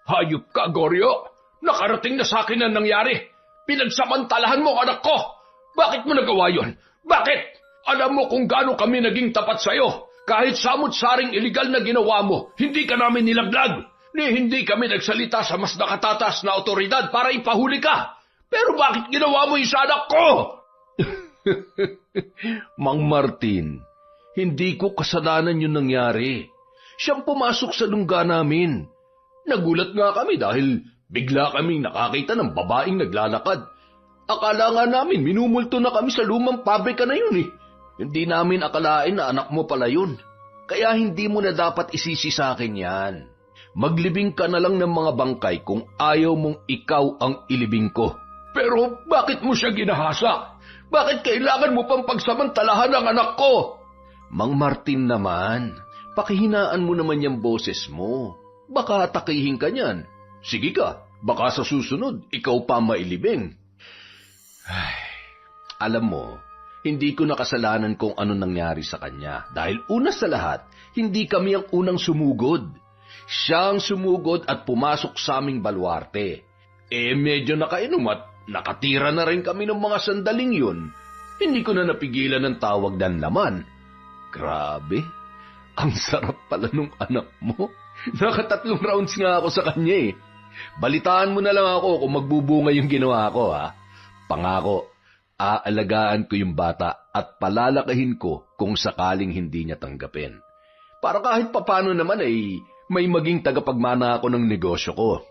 Hayop ka, Goryo! Nakarating na sa akin ang nangyari. Pinagsamantalahan mo anak ko. Bakit mo nagawa yun? Bakit? Alam mo kung gaano kami naging tapat sa'yo. Kahit samot-saring iligal na ginawa mo, hindi ka namin nilaglag. Hindi kami nagsalita sa mas nakatatas na otoridad para ipahuli ka. Pero bakit ginawa mo yung sa anak ko? Mang Martin, hindi ko kasalanan yung nangyari. Siyang pumasok sa lungga namin. Nagulat nga kami dahil bigla kaming nakakita ng babaeng naglalakad. Akala nga namin minumulto na kami sa lumang pabrika na yun eh. Hindi namin akalain na anak mo pala yun. Kaya hindi mo na dapat isisi sa akin yan. Maglibing ka na lang ng mga bangkay kung ayaw mong ikaw ang ilibing ko. Pero bakit mo siya ginahasa? Bakit kailangan mo pang pagsamantalahan ang anak ko? Mang Martin naman, pakihinaan mo naman yung boses mo. Baka atakihin ka niyan. Sige ka, baka sa susunod, ikaw pa mailibing. Ay, alam mo, hindi ko nakasalanan kung ano nangyari sa kanya. Dahil una sa lahat, hindi kami ang unang sumugod. Siya ang sumugod at pumasok sa aming baluarte. Medyo nakainom at nakatira na rin kami ng mga sandaling yun. Hindi ko na napigilan ng tawag dan laman. Grabe, ang sarap pala nung anak mo. Nakatatlong rounds nga ako sa kanya eh. Balitaan mo na lang ako kung magbubunga yung ginawa ko ha. Pangako, aalagaan ko yung bata at palalakahin ko kung sakaling hindi niya tanggapin. Para kahit papano naman ay may maging tagapagmana ako ng negosyo ko.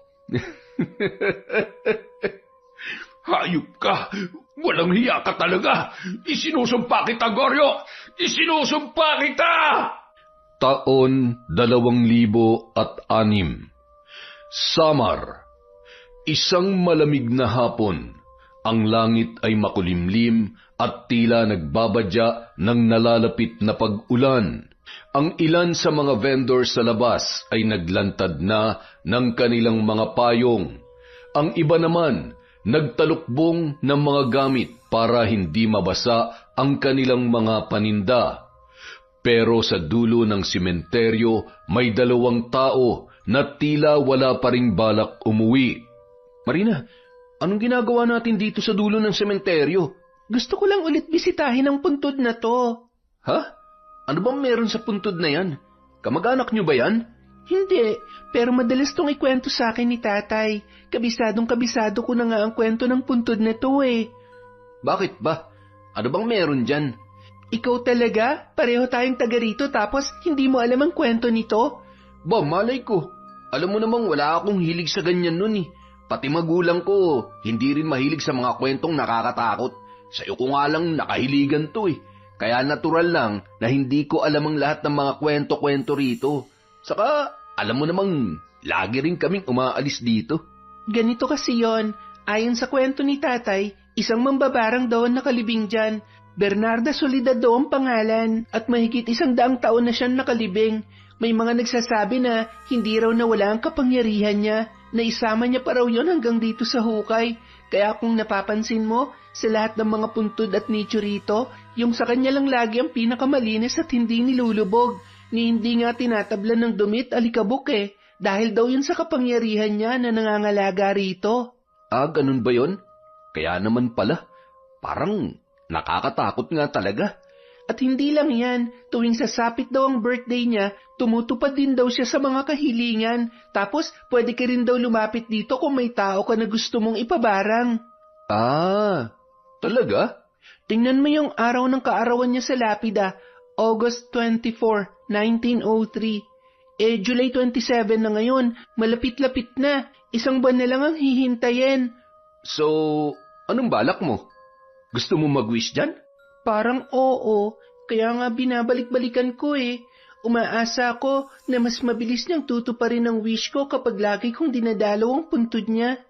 Hayop ka! Walang hiya ka talaga! Isinusumpa kita, Goryo! Isinusumpa kita! Taon 2006. Samar. Isang malamig na hapon. Ang langit ay makulimlim at tila nagbabadya ng nalalapit na pag-ulan. Ang ilan sa mga vendor sa labas ay naglantad na ng kanilang mga payong. Ang iba naman, nagtalukbong ng mga gamit para hindi mabasa ang kanilang mga paninda. Pero sa dulo ng sementeryo may 2 tao na tila wala pa ring balak umuwi. Marina, anong ginagawa natin dito sa dulo ng sementeryo? Gusto ko lang ulit bisitahin ang puntod na to. Ha? Ano bang meron sa puntod na yan? Kamag-anak nyo ba yan? Hindi, pero madalas tong ikwento sa akin ni tatay. Kabisadong-kabisado ko na nga ang kwento ng puntod na to eh. Bakit ba? Ano bang meron dyan? Ikaw talaga? Pareho tayong taga rito tapos hindi mo alam ang kwento nito? Ba, malay ko. Alam mo namang wala akong hilig sa ganyan nun eh. Pati magulang ko, hindi rin mahilig sa mga kwentong nakakatakot. Sa'yo ko nga lang nakahiligan to eh. Kaya natural lang na hindi ko alam ang lahat ng mga kwento-kwento rito. Saka, alam mo namang lagi rin kaming umaalis dito. Ganito kasi yon. Ayon sa kwento ni tatay, isang mambabarang daw ang nakalibing dyan. Bernarda Soledad daw ang pangalan at mahigit 100 taon na siyang nakalibing. May mga nagsasabi na hindi raw nawala ang kapangyarihan niya, na isama niya pa raw yon hanggang dito sa hukay. Kaya kung napapansin mo, sa lahat ng mga puntod at nicho rito, yung sa kanya lang lagi ang pinakamalinis at hindi nilulubog, ni hindi nga tinatablan ng dumit alikabok eh, dahil daw yun sa kapangyarihan niya na nangangalaga rito. Ah, ganun ba yun? Kaya naman pala, parang nakakatakot nga talaga. At hindi lang yan, tuwing sasapit daw ang birthday niya, tumutupad din daw siya sa mga kahilingan. Tapos, pwede ka rin daw lumapit dito kung may tao ka na gusto mong ipabarang. Ah, talaga? Tingnan mo yung araw ng kaarawan niya sa lapida, August 24, 1903. July 27 na ngayon, malapit-lapit na. 1 buwan na lang ang hihintayin. So, anong balak mo? Gusto mo mag-wish dyan? Parang oo, kaya nga binabalik-balikan ko eh. Umaasa ako na mas mabilis niyang tutuparin ang wish ko kapag lagi kong dinadalaw ang puntod niya.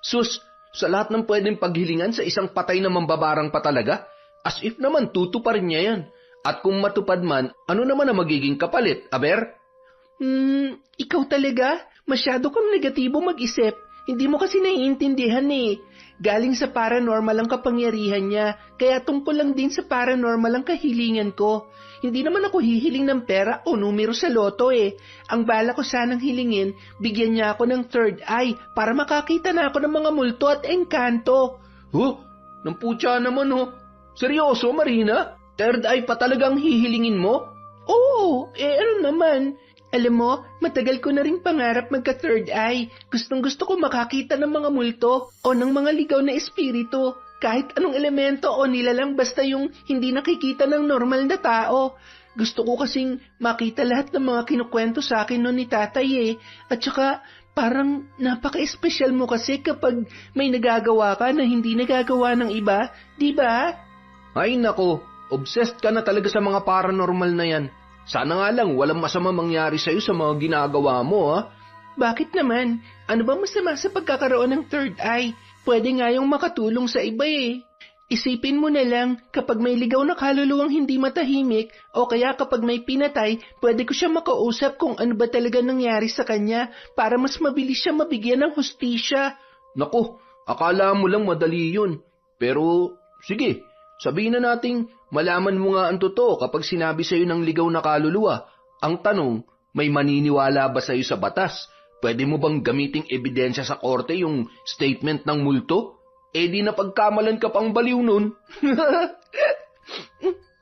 Sus, sa lahat ng pwedeng paghilingan sa isang patay na mambabarang pa talaga? As if naman tutuparin niya yan. At kung matupad man, ano naman ang magiging kapalit, aber? Ikaw talaga? Masyado kang negatibo mag-isip. Hindi mo kasi naiintindihan eh. Galing sa paranormal ang kapangyarihan niya, kaya tungkol lang din sa paranormal ang kahilingan ko. Hindi naman ako hihiling ng pera o numero sa loto eh. Ang bala ko sanang hilingin, bigyan niya ako ng third eye para makakita na ako ng mga multo at engkanto. Huh? Namputya naman Seryoso, Marina? Third eye pa talagang hihilingin mo? Oo, ano naman? Alam mo, matagal ko na rin pangarap magka-third eye. Gustong-gusto ko makakita ng mga multo o ng mga ligaw na espiritu. Kahit anong elemento o nilalang basta yung hindi nakikita ng normal na tao. Gusto ko kasing makita lahat ng mga kinukwento sa akin noon ni tatay eh. At saka parang napaka-espesyal mo kasi kapag may nagagawa ka na hindi nagagawa ng iba, di ba? Ay nako, obsessed ka na talaga sa mga paranormal na yan. Sana nga lang walang masama mangyari sa'yo sa mga ginagawa mo, ha? Bakit naman? Ano ba masama sa pagkakaroon ng third eye? Pwede nga yung makatulong sa iba eh. Isipin mo na lang, kapag may ligaw na kaluluwang hindi matahimik, o kaya kapag may pinatay, pwede ko siya makausap kung ano ba talaga nangyari sa kanya para mas mabilis siya mabigyan ng hustisya. Naku, akala mo lang madali yun. Pero, sige, sabihin na nating malaman mo nga ang totoo kapag sinabi sa'yo ng ligaw na kaluluwa. Ang tanong, may maniniwala ba sa'yo sa batas? Pwede mo bang gamiting ebidensya sa korte yung statement ng multo? Di na pagkamalan ka pang baliw nun.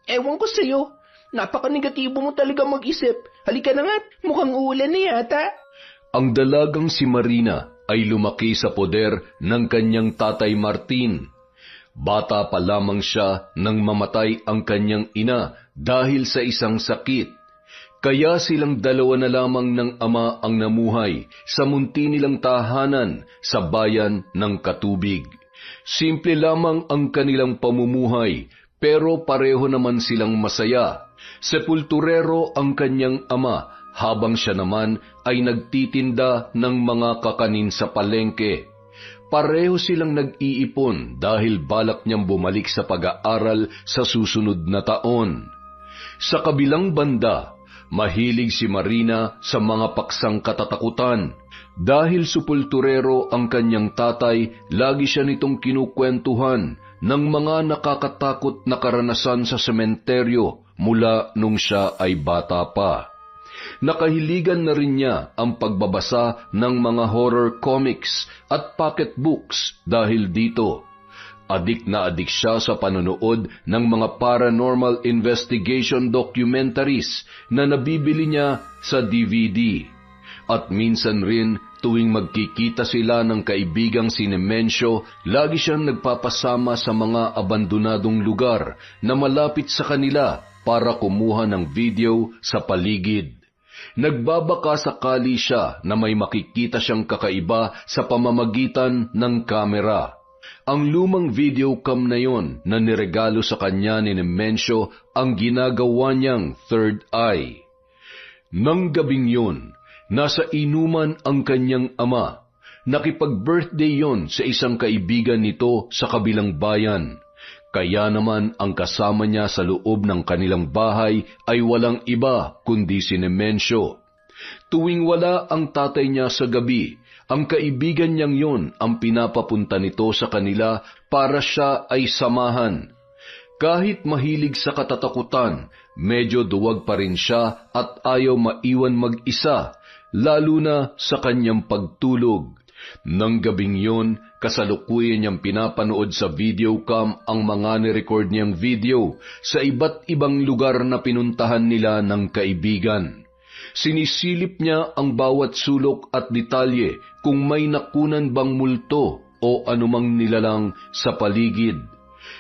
Ewan ko sa'yo. Napaka-negatibo mo talaga mag-isip. Halika na nga, mukhang uulan na yata. Ang dalagang si Marina ay lumaki sa poder ng kanyang tatay Martin. Bata pa lamang siya nang mamatay ang kanyang ina dahil sa isang sakit. Kaya silang dalawa na lamang ng ama ang namuhay sa munti nilang tahanan sa bayan ng Katubig. Simple lamang ang kanilang pamumuhay, pero pareho naman silang masaya. Sepulturero ang kanyang ama, habang siya naman ay nagtitinda ng mga kakanin sa palengke. Pareho silang nag-iipon dahil balak niyang bumalik sa pag-aaral sa susunod na taon. Sa kabilang banda, mahilig si Marina sa mga paksang katatakutan. Dahil sepulturero ang kanyang tatay, lagi siya nitong kinukwentuhan ng mga nakakatakot na karanasan sa sementeryo mula nung siya ay bata pa. Nakahiligan na rin niya ang pagbabasa ng mga horror comics at pocketbooks dahil dito. Adik na adik siya sa panonood ng mga paranormal investigation documentaries na nabibili niya sa DVD. At minsan rin, tuwing magkikita sila ng kaibigang si Nemensyo, lagi siyang nagpapasama sa mga abandonadong lugar na malapit sa kanila para kumuha ng video sa paligid. Nagbabaka sakali siya na may makikita siyang kakaiba sa pamamagitan ng kamera. Ang lumang videocam na yon na niregalo sa kanya ni Nemensyo ang ginagawa niyang third eye. Nang gabing yun, nasa inuman ang kanyang ama. Nakipag-birthday yon sa isang kaibigan nito sa kabilang bayan. Kaya naman ang kasama niya sa loob ng kanilang bahay ay walang iba kundi si Nemensyo. Tuwing wala ang tatay niya sa gabi, ang kaibigan niyang yon ang pinapapunta nito sa kanila para siya ay samahan. Kahit mahilig sa katatakutan, medyo duwag pa rin siya at ayaw maiwan mag-isa, lalo na sa kanyang pagtulog. Nang gabing yon, kasalukuyan niyang pinapanood sa videocam ang mga nirecord niyang video sa iba't ibang lugar na pinuntahan nila ng kaibigan. Sinisilip niya ang bawat sulok at detalye kung may nakunan bang multo o anumang nilalang sa paligid.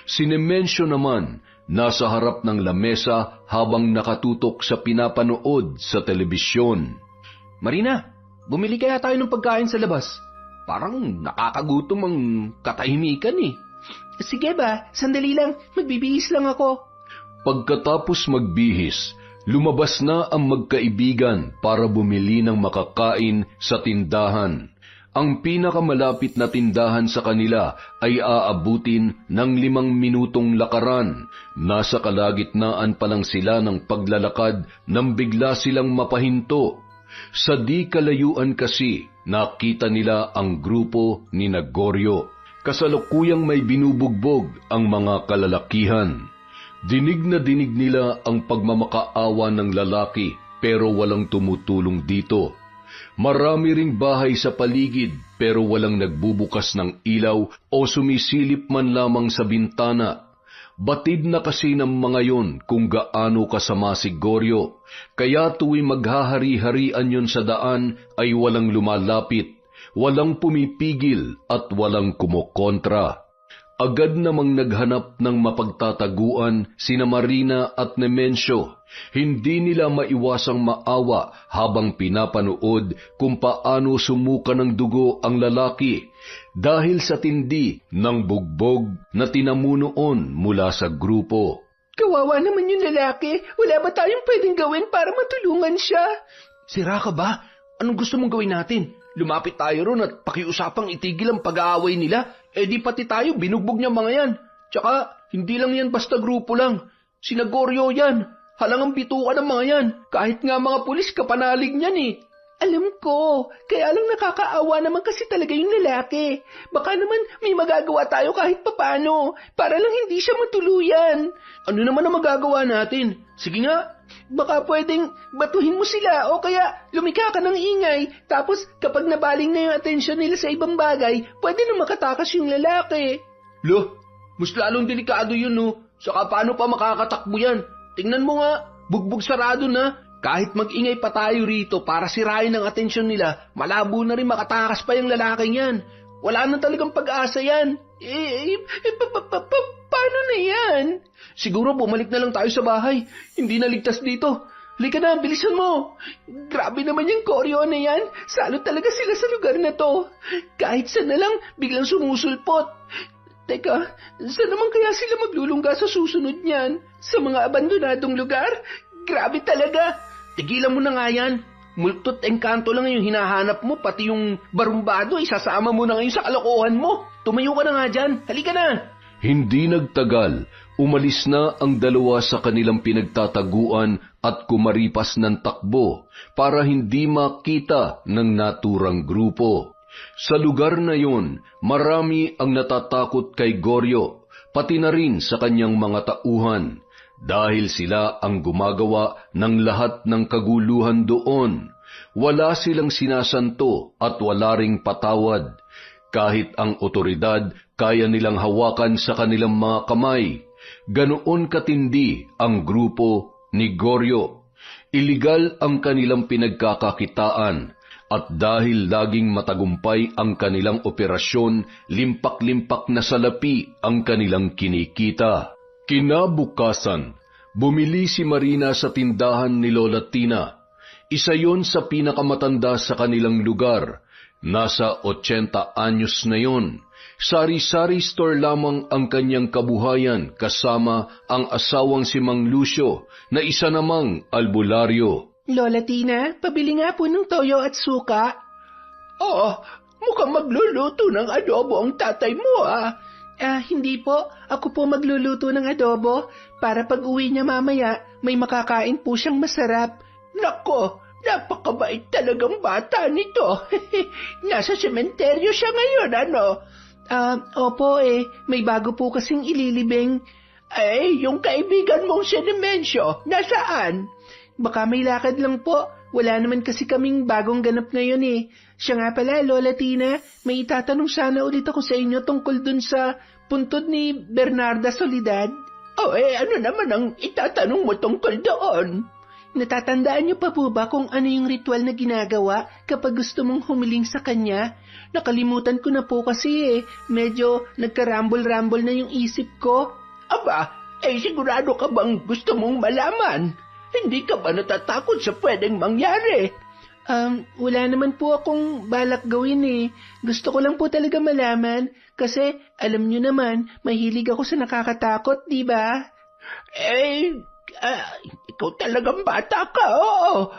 Si Nemensyo naman, nasa harap ng lamesa habang nakatutok sa pinapanood sa telebisyon. Marina, bumili kaya tayo ng pagkain sa labas. Parang nakakagutom ang katahimikan eh. Sige ba, sandali lang, magbibihis lang ako. Pagkatapos magbihis, lumabas na ang magkaibigan para bumili ng makakain sa tindahan. Ang pinakamalapit na tindahan sa kanila ay aabutin ng 5 minutong lakaran. Nasa kalagitnaan pa lang sila ng paglalakad nang bigla silang mapahinto. Sa di kalayuan kasi, nakita nila ang grupo ni Goryo. Kasalukuyang may binubugbog ang mga kalalakihan. Dinig na dinig nila ang pagmamakaawa ng lalaki pero walang tumutulong dito. Marami ring bahay sa paligid pero walang nagbubukas ng ilaw o sumisilip man lamang sa bintana. Batid na kasi ng mga yon kung gaano kasama si Goryo, kaya tuwing maghahari-harian yon sa daan ay walang lumalapit, walang pumipigil at walang kumokontra. Agad namang naghanap ng mapagtataguan sina Marina at Nemensio. Hindi nila maiwasang maawa habang pinapanood kung paano sumuka ng dugo ang lalaki dahil sa tindi ng bugbog na tinamunoon mula sa grupo. Kawawa naman yung lalaki. Wala ba tayong pwedeng gawin para matulungan siya? Sira ka ba? Anong gusto mong gawin natin? Lumapit tayo ron at pakiusapang itigil ang pag-aaway nila. Di pati tayo binugbog niya mga yan. Tsaka, hindi lang yan basta grupo lang. Sina Goryo yan. Halangang bituka ng mga yan. Kahit nga mga pulis kapanalig niyan eh. Alam ko, kaya lang nakakaawa naman kasi talaga yung lalaki. Baka naman may magagawa tayo kahit papano, para lang hindi siya matuluyan. Ano naman ang magagawa natin? Sige nga, baka pwedeng batuhin mo sila o kaya lumika ka ng ingay. Tapos kapag nabaling na yung atensyon nila sa ibang bagay, pwede na makatakas yung lalaki. Lo, mas lalong delikado yun no. Saka paano pa makakatakbo yan? Tingnan mo nga, bugbog sarado na. Kahit mag-ingay pa tayo rito para sirain ang atensyon nila, malabo na rin makatakas pa yung lalaking yan. Wala na talagang pag-asa yan. Paano na yan? Siguro bumalik na lang tayo sa bahay. Hindi na ligtas dito. Halika na, bilisan mo. Grabe naman yung Goryo na yan. Salo talaga sila sa lugar na to. Kahit saan na lang, biglang sumusulpot. Teka, saan naman kaya sila maglulungga sa susunod niyan? Sa mga abandonadong lugar? Grabe talaga. Tigilan mo na nga yan. Multot engkanto lang yung hinahanap mo, pati yung barumbado, isasama mo na ngayon sa kalokohan mo. Tumayo ka na nga dyan. Halika na. Hindi nagtagal, umalis na ang dalawa sa kanilang pinagtataguan at kumaripas ng takbo para hindi makita ng naturang grupo. Sa lugar na yon, marami ang natatakot kay Goryo, pati na rin sa kanyang mga tauhan, dahil sila ang gumagawa ng lahat ng kaguluhan doon. Wala silang sinasanto at wala ring patawad. Kahit ang otoridad kaya nilang hawakan sa kanilang mga kamay. Ganoon katindi ang grupo ni Goryo. Iligal ang kanilang pinagkakakitaan. At dahil laging matagumpay ang kanilang operasyon, limpak-limpak na salapi ang kanilang kinikita. Kinabukasan, bumili si Marina sa tindahan ni Lola Tina. Isa yon sa pinakamatanda sa kanilang lugar. Nasa 80 anyos na yon. Sari-sari store lamang ang kanyang kabuhayan kasama ang asawang si Mang Lucio na isa namang albularyo. Lola Tina, pabili nga po ng toyo at suka. Oo, mukhang magluluto ng adobo ang tatay mo hindi po. Ako po magluluto ng adobo para pag uwi niya mamaya, may makakain po siyang masarap. Nako, napakabait talagang bata nito. Nasa sementeryo siya ngayon, ano? Opo may bago po kasing ililibing. Yung kaibigan mong si Nemensio, nasaan? Baka may lakad lang po. Wala naman kasi kaming bagong ganap ngayon Siya nga pala, Lola Tina, may itatanong sana ulit ako sa inyo tungkol dun sa puntod ni Bernarda Soledad. Ano naman ang itatanong mo tungkol doon? Natatandaan niyo pa po ba kung ano yung ritual na ginagawa kapag gusto mong humiling sa kanya? Nakalimutan ko na po kasi medyo nagkarambol-rambol na yung isip ko. Aba, sigurado ka bang gusto mong malaman? Hindi ka ba natatakot sa pwedeng mangyari? Wala naman po akong balak gawin Gusto ko lang po talaga malaman kasi alam niyo naman, mahilig ako sa nakakatakot, di ba? Ikaw talagang bata ka, oo.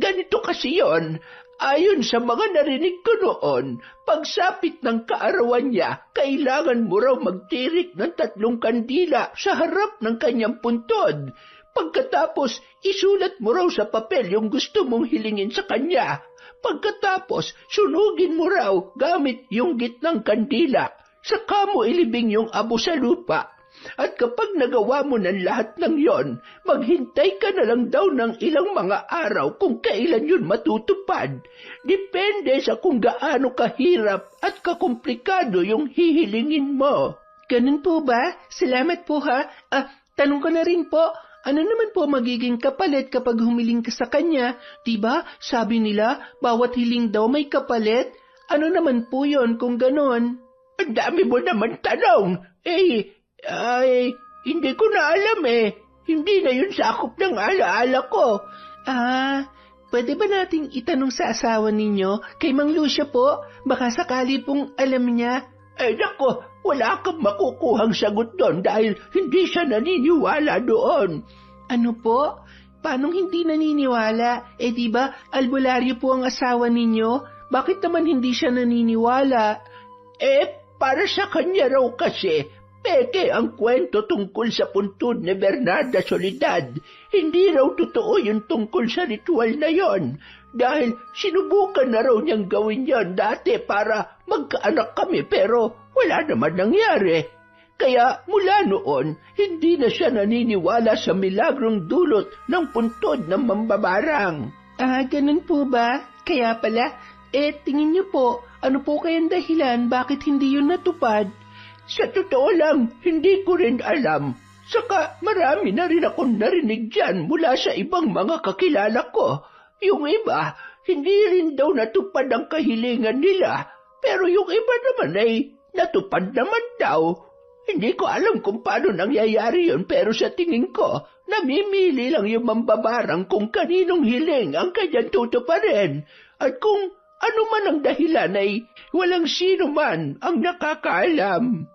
Ganito kasi yon. Ayon sa mga narinig ko noon, pagsapit ng kaarawan niya, kailangan mo raw magtirik ng 3 kandila sa harap ng kanyang puntod. Pagkatapos, isulat mo raw sa papel yung gusto mong hilingin sa kanya. Pagkatapos, sunugin mo raw gamit yung gitnang kandila. Saka mo ilibing yung abo sa lupa. At kapag nagawa mo ng lahat ng yon, maghintay ka na lang daw ng ilang mga araw kung kailan yun matutupad. Depende sa kung gaano kahirap at kakomplikado yung hihilingin mo. Ganun po ba? Salamat po ha. Tanong ko na rin po, ano naman po magiging kapalit kapag humiling ka sa kanya? Diba, sabi nila, bawat hiling daw may kapalit? Ano naman po yon kung ganon? Ang dami mo naman tanong. Hindi ko na alam eh. Hindi na yun sakop ng alaala ko. Pwede ba nating itanong sa asawa ninyo? Kay Mang Lucia po, baka sakali pong alam niya. Nako, wala kang makukuhang sagot doon dahil hindi siya naniniwala doon. Ano po? Paanong hindi naniniwala? Diba, albularyo po ang asawa ninyo? Bakit naman hindi siya naniniwala? Para sa kanya raw kasi, peke ang kwento tungkol sa puntod ni Bernarda Soledad. Hindi raw totoo yung tungkol sa ritual na yon. Dahil sinubukan na raw niyang gawin yon dati para magkaanak kami pero wala naman nangyari. Kaya mula noon, hindi na siya naniniwala sa milagrong dulot ng puntod ng mambabarang. Ganun po ba? Kaya pala, tingin niyo po, ano po kayang dahilan bakit hindi yun natupad? Sa totoo lang, hindi ko rin alam. Saka marami na rin akong narinig dyan mula sa ibang mga kakilala ko. Yung iba, hindi rin daw natupad ang kahilingan nila. Pero yung iba naman ay natupad naman daw. Hindi ko alam kung paano nangyayari yun pero sa tingin ko, namimili lang yung mambabarang kung kaninong hiling ang kanyang tutuparin. At kung ano man ang dahilan ay walang sino man ang nakakaalam.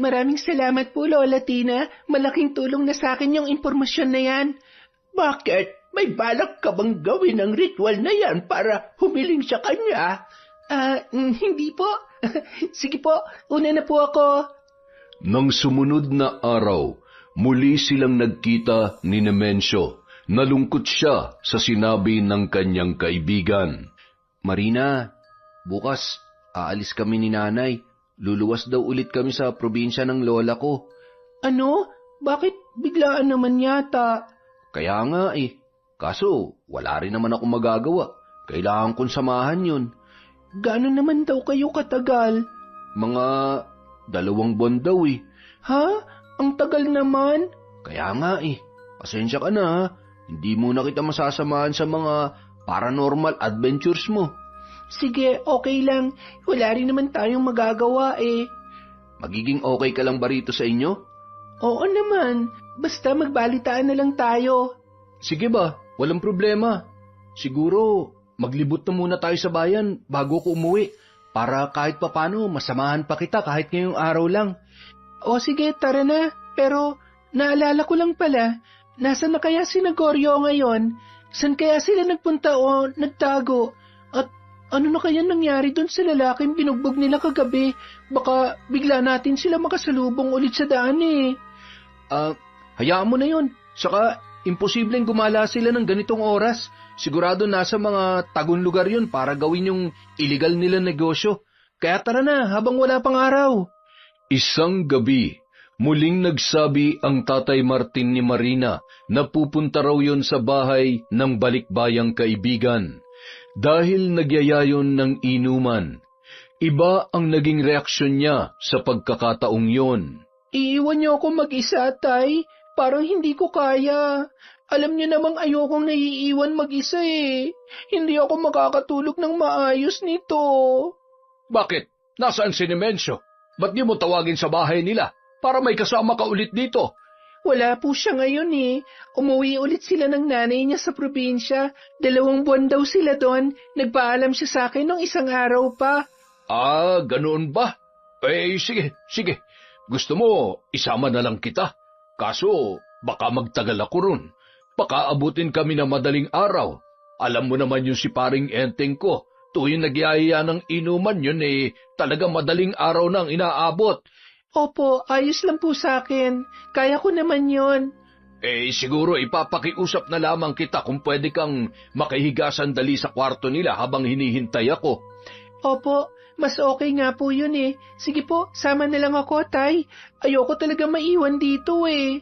Maraming salamat po, Lola Tina. Malaking tulong na sa akin yung impormasyon na yan. Bakit? May balak ka bang gawin ang ritual na yan para humiling sa kanya? Hindi po. Sige po, una na po ako. Nang sumunod na araw, muli silang nagkita ni Nemensio. Nalungkot siya sa sinabi ng kanyang kaibigan. Marina, bukas aalis kami ni nanay. Luluwas daw ulit kami sa probinsya ng lola ko. Ano? Bakit biglaan naman yata? Kaya nga eh. Kaso wala rin naman ako magagawa. Kailangan kong samahan yun. Gaano naman daw kayo katagal? Mga 2 buwan daw eh. Ha? Ang tagal naman? Kaya nga eh. Pasensya ka na ha. Hindi mo na kita masasamahan sa mga paranormal adventures mo. Sige, okay lang. Wala rin naman tayong magagawa eh. Magiging okay ka lang ba rito sa inyo? Oo naman. Basta magbalitaan na lang tayo. Sige ba, walang problema. Siguro, maglibot na muna tayo sa bayan bago ko umuwi. Para kahit papano, masamahan pa kita kahit ngayong araw lang. O sige, tara na. Pero, naalala ko lang pala, nasa na kaya si Gregorio ngayon? San kaya sila nagpunta o nagtago? At ano na kaya nangyari doon sa lalaking binugbog nila kagabi? Baka bigla natin sila makasalubong ulit sa daan eh. Hayaan mo na yun. Saka, imposibleng gumala sila ng ganitong oras. Sigurado nasa mga tagong lugar yun para gawin yung illegal nila negosyo. Kaya tara na habang wala pang araw. Isang gabi, muling nagsabi ang Tatay Martin ni Marina na pupunta raw yon sa bahay ng balikbayang kaibigan. Dahil nagyayayon ng inuman, iba ang naging reaksyon niya sa pagkakataong yon. Iiwan niyo ako mag-isa, Tay. Parang hindi ko kaya. Alam niyo namang ayokong naiiwan mag-isa eh. Hindi ako makakatulog ng maayos nito. Bakit? Nasaan si Nemensio? Ba't di mo tawagin sa bahay nila para may kasama ka ulit dito? Wala po siya ngayon eh. Umuwi ulit sila ng nanay niya sa probinsya. 2 buwan daw sila doon. Nagpaalam siya sa akin nung 1 araw pa. Ganoon ba? Sige. Gusto mo, isama na lang kita. Kaso, baka magtagal ako ron. Baka abutin kami na madaling araw. Alam mo naman yung si paring enteng ko. Tuwing nagyayaya ng inuman yun talaga madaling araw nang inaabot. Opo, ayos lang po sa akin. Kaya ko naman yon. Siguro ipapakiusap na lamang kita kung pwede kang makihiga sandali sa kwarto nila habang hinihintay ako. Opo, mas okay nga po yun eh. Sige po, sama na lang ako, Tay. Ayoko talaga maiwan dito eh.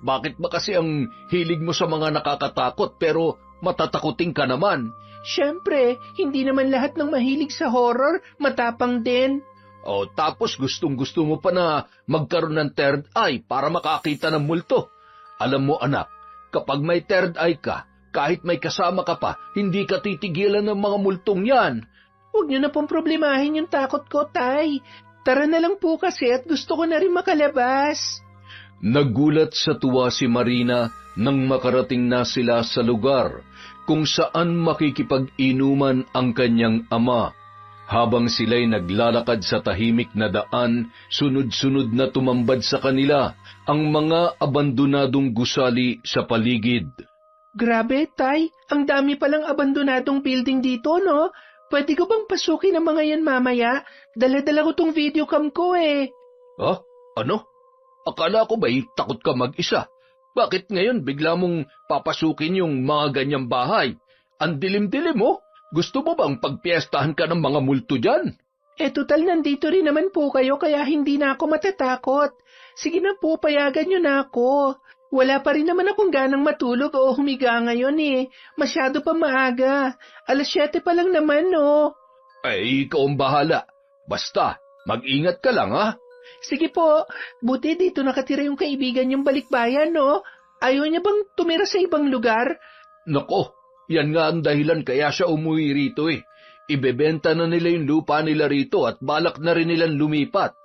Bakit ba kasi ang hilig mo sa mga nakakatakot pero matatakuting ka naman? Siyempre, hindi naman lahat ng mahilig sa horror matapang din. Tapos gustong-gusto mo pa na magkaroon ng third eye para makakita ng multo. Alam mo anak, kapag may third eye ka, kahit may kasama ka pa, hindi ka titigilan ng mga multong yan. Huwag niyo na pong problemahin yung takot ko, Tay. Tara na lang po kasi at gusto ko na rin makalabas. Nagulat sa tuwa si Marina nang makarating na sila sa lugar kung saan makikipag-inuman ang kanyang ama. Habang sila'y naglalakad sa tahimik na daan, sunod-sunod na tumambad sa kanila ang mga abandonadong gusali sa paligid. Grabe, Tay. Ang dami palang abandonadong building dito, no? Pwede ko bang pasukin ang mga yan mamaya? Dala-dala ko tong videocam ko eh. Ano? Akala ko ba'y takot ka mag-isa? Bakit ngayon bigla mong papasukin yung mga ganyang bahay? Ang dilim-dilim mo. Gusto mo bang pagpiestahan ka ng mga multo dyan? Total nandito rin naman po kayo kaya hindi na ako matatakot. Sige na po, payagan nyo na ako. Wala pa rin naman akong ganang matulog o humiga ngayon eh. Masyado pa maaga. 7:00 pa lang naman, no? Ikaw ang bahala. Basta, mag-ingat ka lang, ha? Sige po, buti dito nakatira yung kaibigan yung balikbayan, no? Ayaw niya bang tumira sa ibang lugar? Nako, yan nga ang dahilan kaya siya umuwi rito eh. Ibebenta na nila yung lupa nila rito at balak na rin nilang lumipat.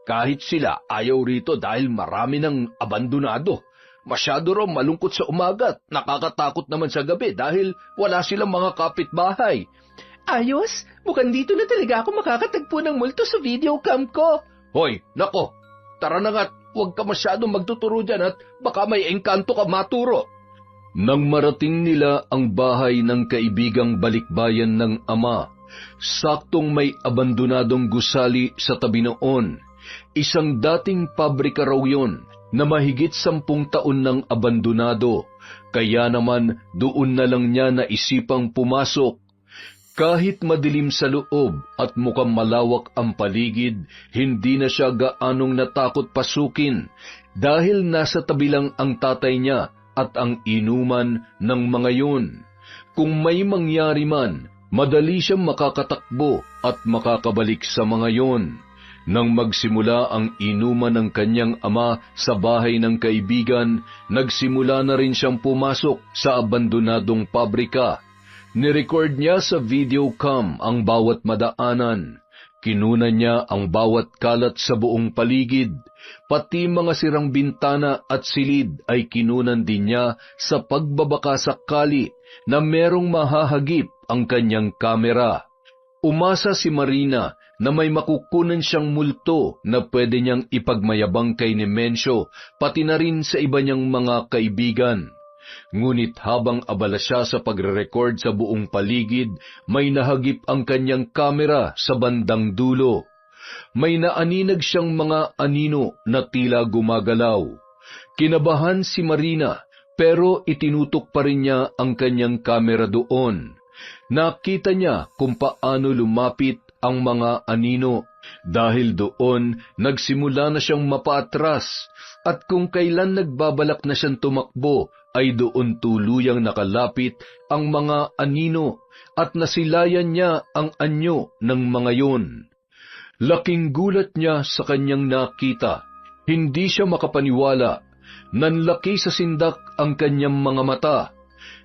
Kahit sila ayaw rito dahil marami ng abandonado. Masyado raw malungkot sa umaga at nakakatakot naman sa gabi dahil wala silang mga kapitbahay. Ayos, mukhang dito na talaga ako makakatagpo ng multo sa videocam ko. Hoy, nako, tara na nga't huwag ka masyadong magtuturo dyan at baka may engkanto ka maturo. Nang marating nila ang bahay ng kaibigang balikbayan ng ama, saktong may abandonadong gusali sa tabi noon. Isang dating pabrika raw yun na mahigit 10 taon ng abandonado, kaya naman doon na lang niya naisipang pumasok. Kahit madilim sa loob at mukhang malawak ang paligid, hindi na siya gaanong natakot pasukin dahil nasa tabi lang ang tatay niya at ang inuman ng mga yun. Kung may mangyari man, madali siyang makakatakbo at makakabalik sa mga yun. Nang magsimula ang inuman ng kanyang ama sa bahay ng kaibigan, nagsimula na rin siyang pumasok sa abandonadong pabrika. Nirecord niya sa videocam ang bawat madaanan. Kinunan niya ang bawat kalat sa buong paligid. Pati mga sirang bintana at silid ay kinunan din niya sa pagbabaka sakali na merong mahahagip ang kanyang kamera. Umasa si Marina na may makukunan siyang multo na pwede niyang ipagmayabang kay Nemensyo, pati na rin sa iba niyang mga kaibigan. Ngunit habang abala siya sa pagre-record sa buong paligid, may nahagip ang kanyang kamera sa bandang dulo. May naaninag siyang mga anino na tila gumagalaw. Kinabahan si Marina, pero itinutok pa rin niya ang kanyang kamera doon. Nakita niya kung paano lumapit ang mga anino. Dahil doon, nagsimula na siyang mapaatras, at kung kailan nagbabalak na siyang tumakbo, ay doon tuluyang nakalapit ang mga anino at nasilayan niya ang anyo ng mga yon. Laking gulat niya sa kanyang nakita. Hindi siya makapaniwala. Nanlaki sa sindak ang kanyang mga mata.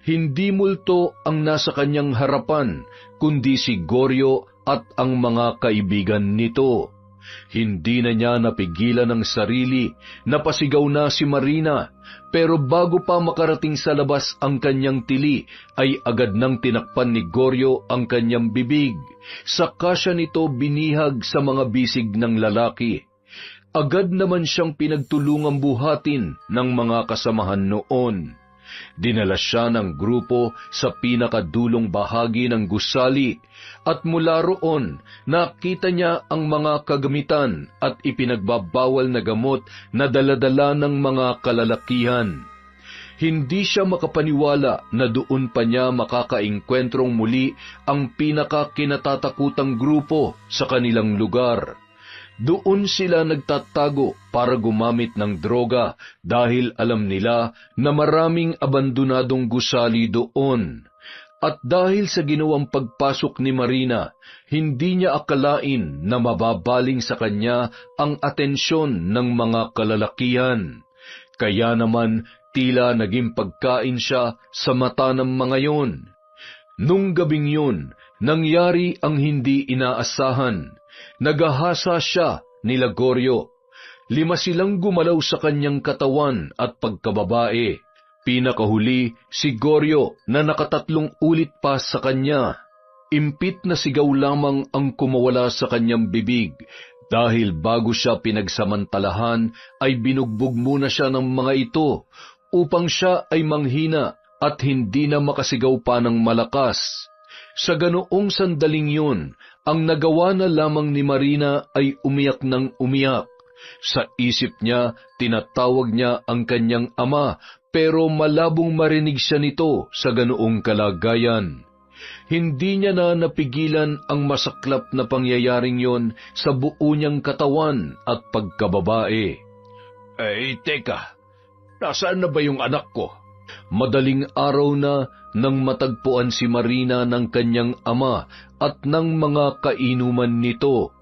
Hindi multo ang nasa kanyang harapan, kundi si Goryo at ang mga kaibigan nito. Hindi na niya napigilan ang sarili, napasigaw na si Marina, pero bago pa makarating sa labas ang kanyang tili, ay agad nang tinakpan ni Goryo ang kanyang bibig. Saka siya nito binihag sa mga bisig ng lalaki. Agad naman siyang pinagtulungang buhatin ng mga kasamahan noon. Dinala siya ng grupo sa pinakadulong bahagi ng gusali at mula roon nakita niya ang mga kagamitan at ipinagbabawal na gamot na daladala ng mga kalalakihan. Hindi siya makapaniwala na doon pa niya makakaengkwentrong muli ang pinakakinatatakutang grupo sa kanilang lugar. Doon sila nagtatago para gumamit ng droga dahil alam nila na maraming abandonadong gusali doon. At dahil sa ginawang pagpasok ni Marina, hindi niya akalain na mababaling sa kanya ang atensyon ng mga kalalakihan. Kaya naman tila naging pagkain siya sa mata ng mga yon. Nung gabing yun, nangyari ang hindi inaasahan. Nagahasa siya ni Lagorio. 5 silang gumalaw sa kanyang katawan at pagkababae. Pinakahuli si Gorio na nakatatlong ulit pa sa kanya. Impit na sigaw lamang ang kumawala sa kanyang bibig dahil bago siya pinagsamantalahan ay binugbog muna siya ng mga ito upang siya ay manghina at hindi na makasigaw pa ng malakas. Sa ganoong sandaling yun, ang nagawa na lamang ni Marina ay umiyak ng umiyak. Sa isip niya, tinatawag niya ang kanyang ama, pero malabong marinig siya nito sa ganoong kalagayan. Hindi niya na napigilan ang masaklap na pangyayaring yon sa buo niyang katawan at pagkababae. Teka, nasaan na ba yung anak ko? Madaling araw na nang matagpuan si Marina ng kanyang ama at ng mga kainuman nito.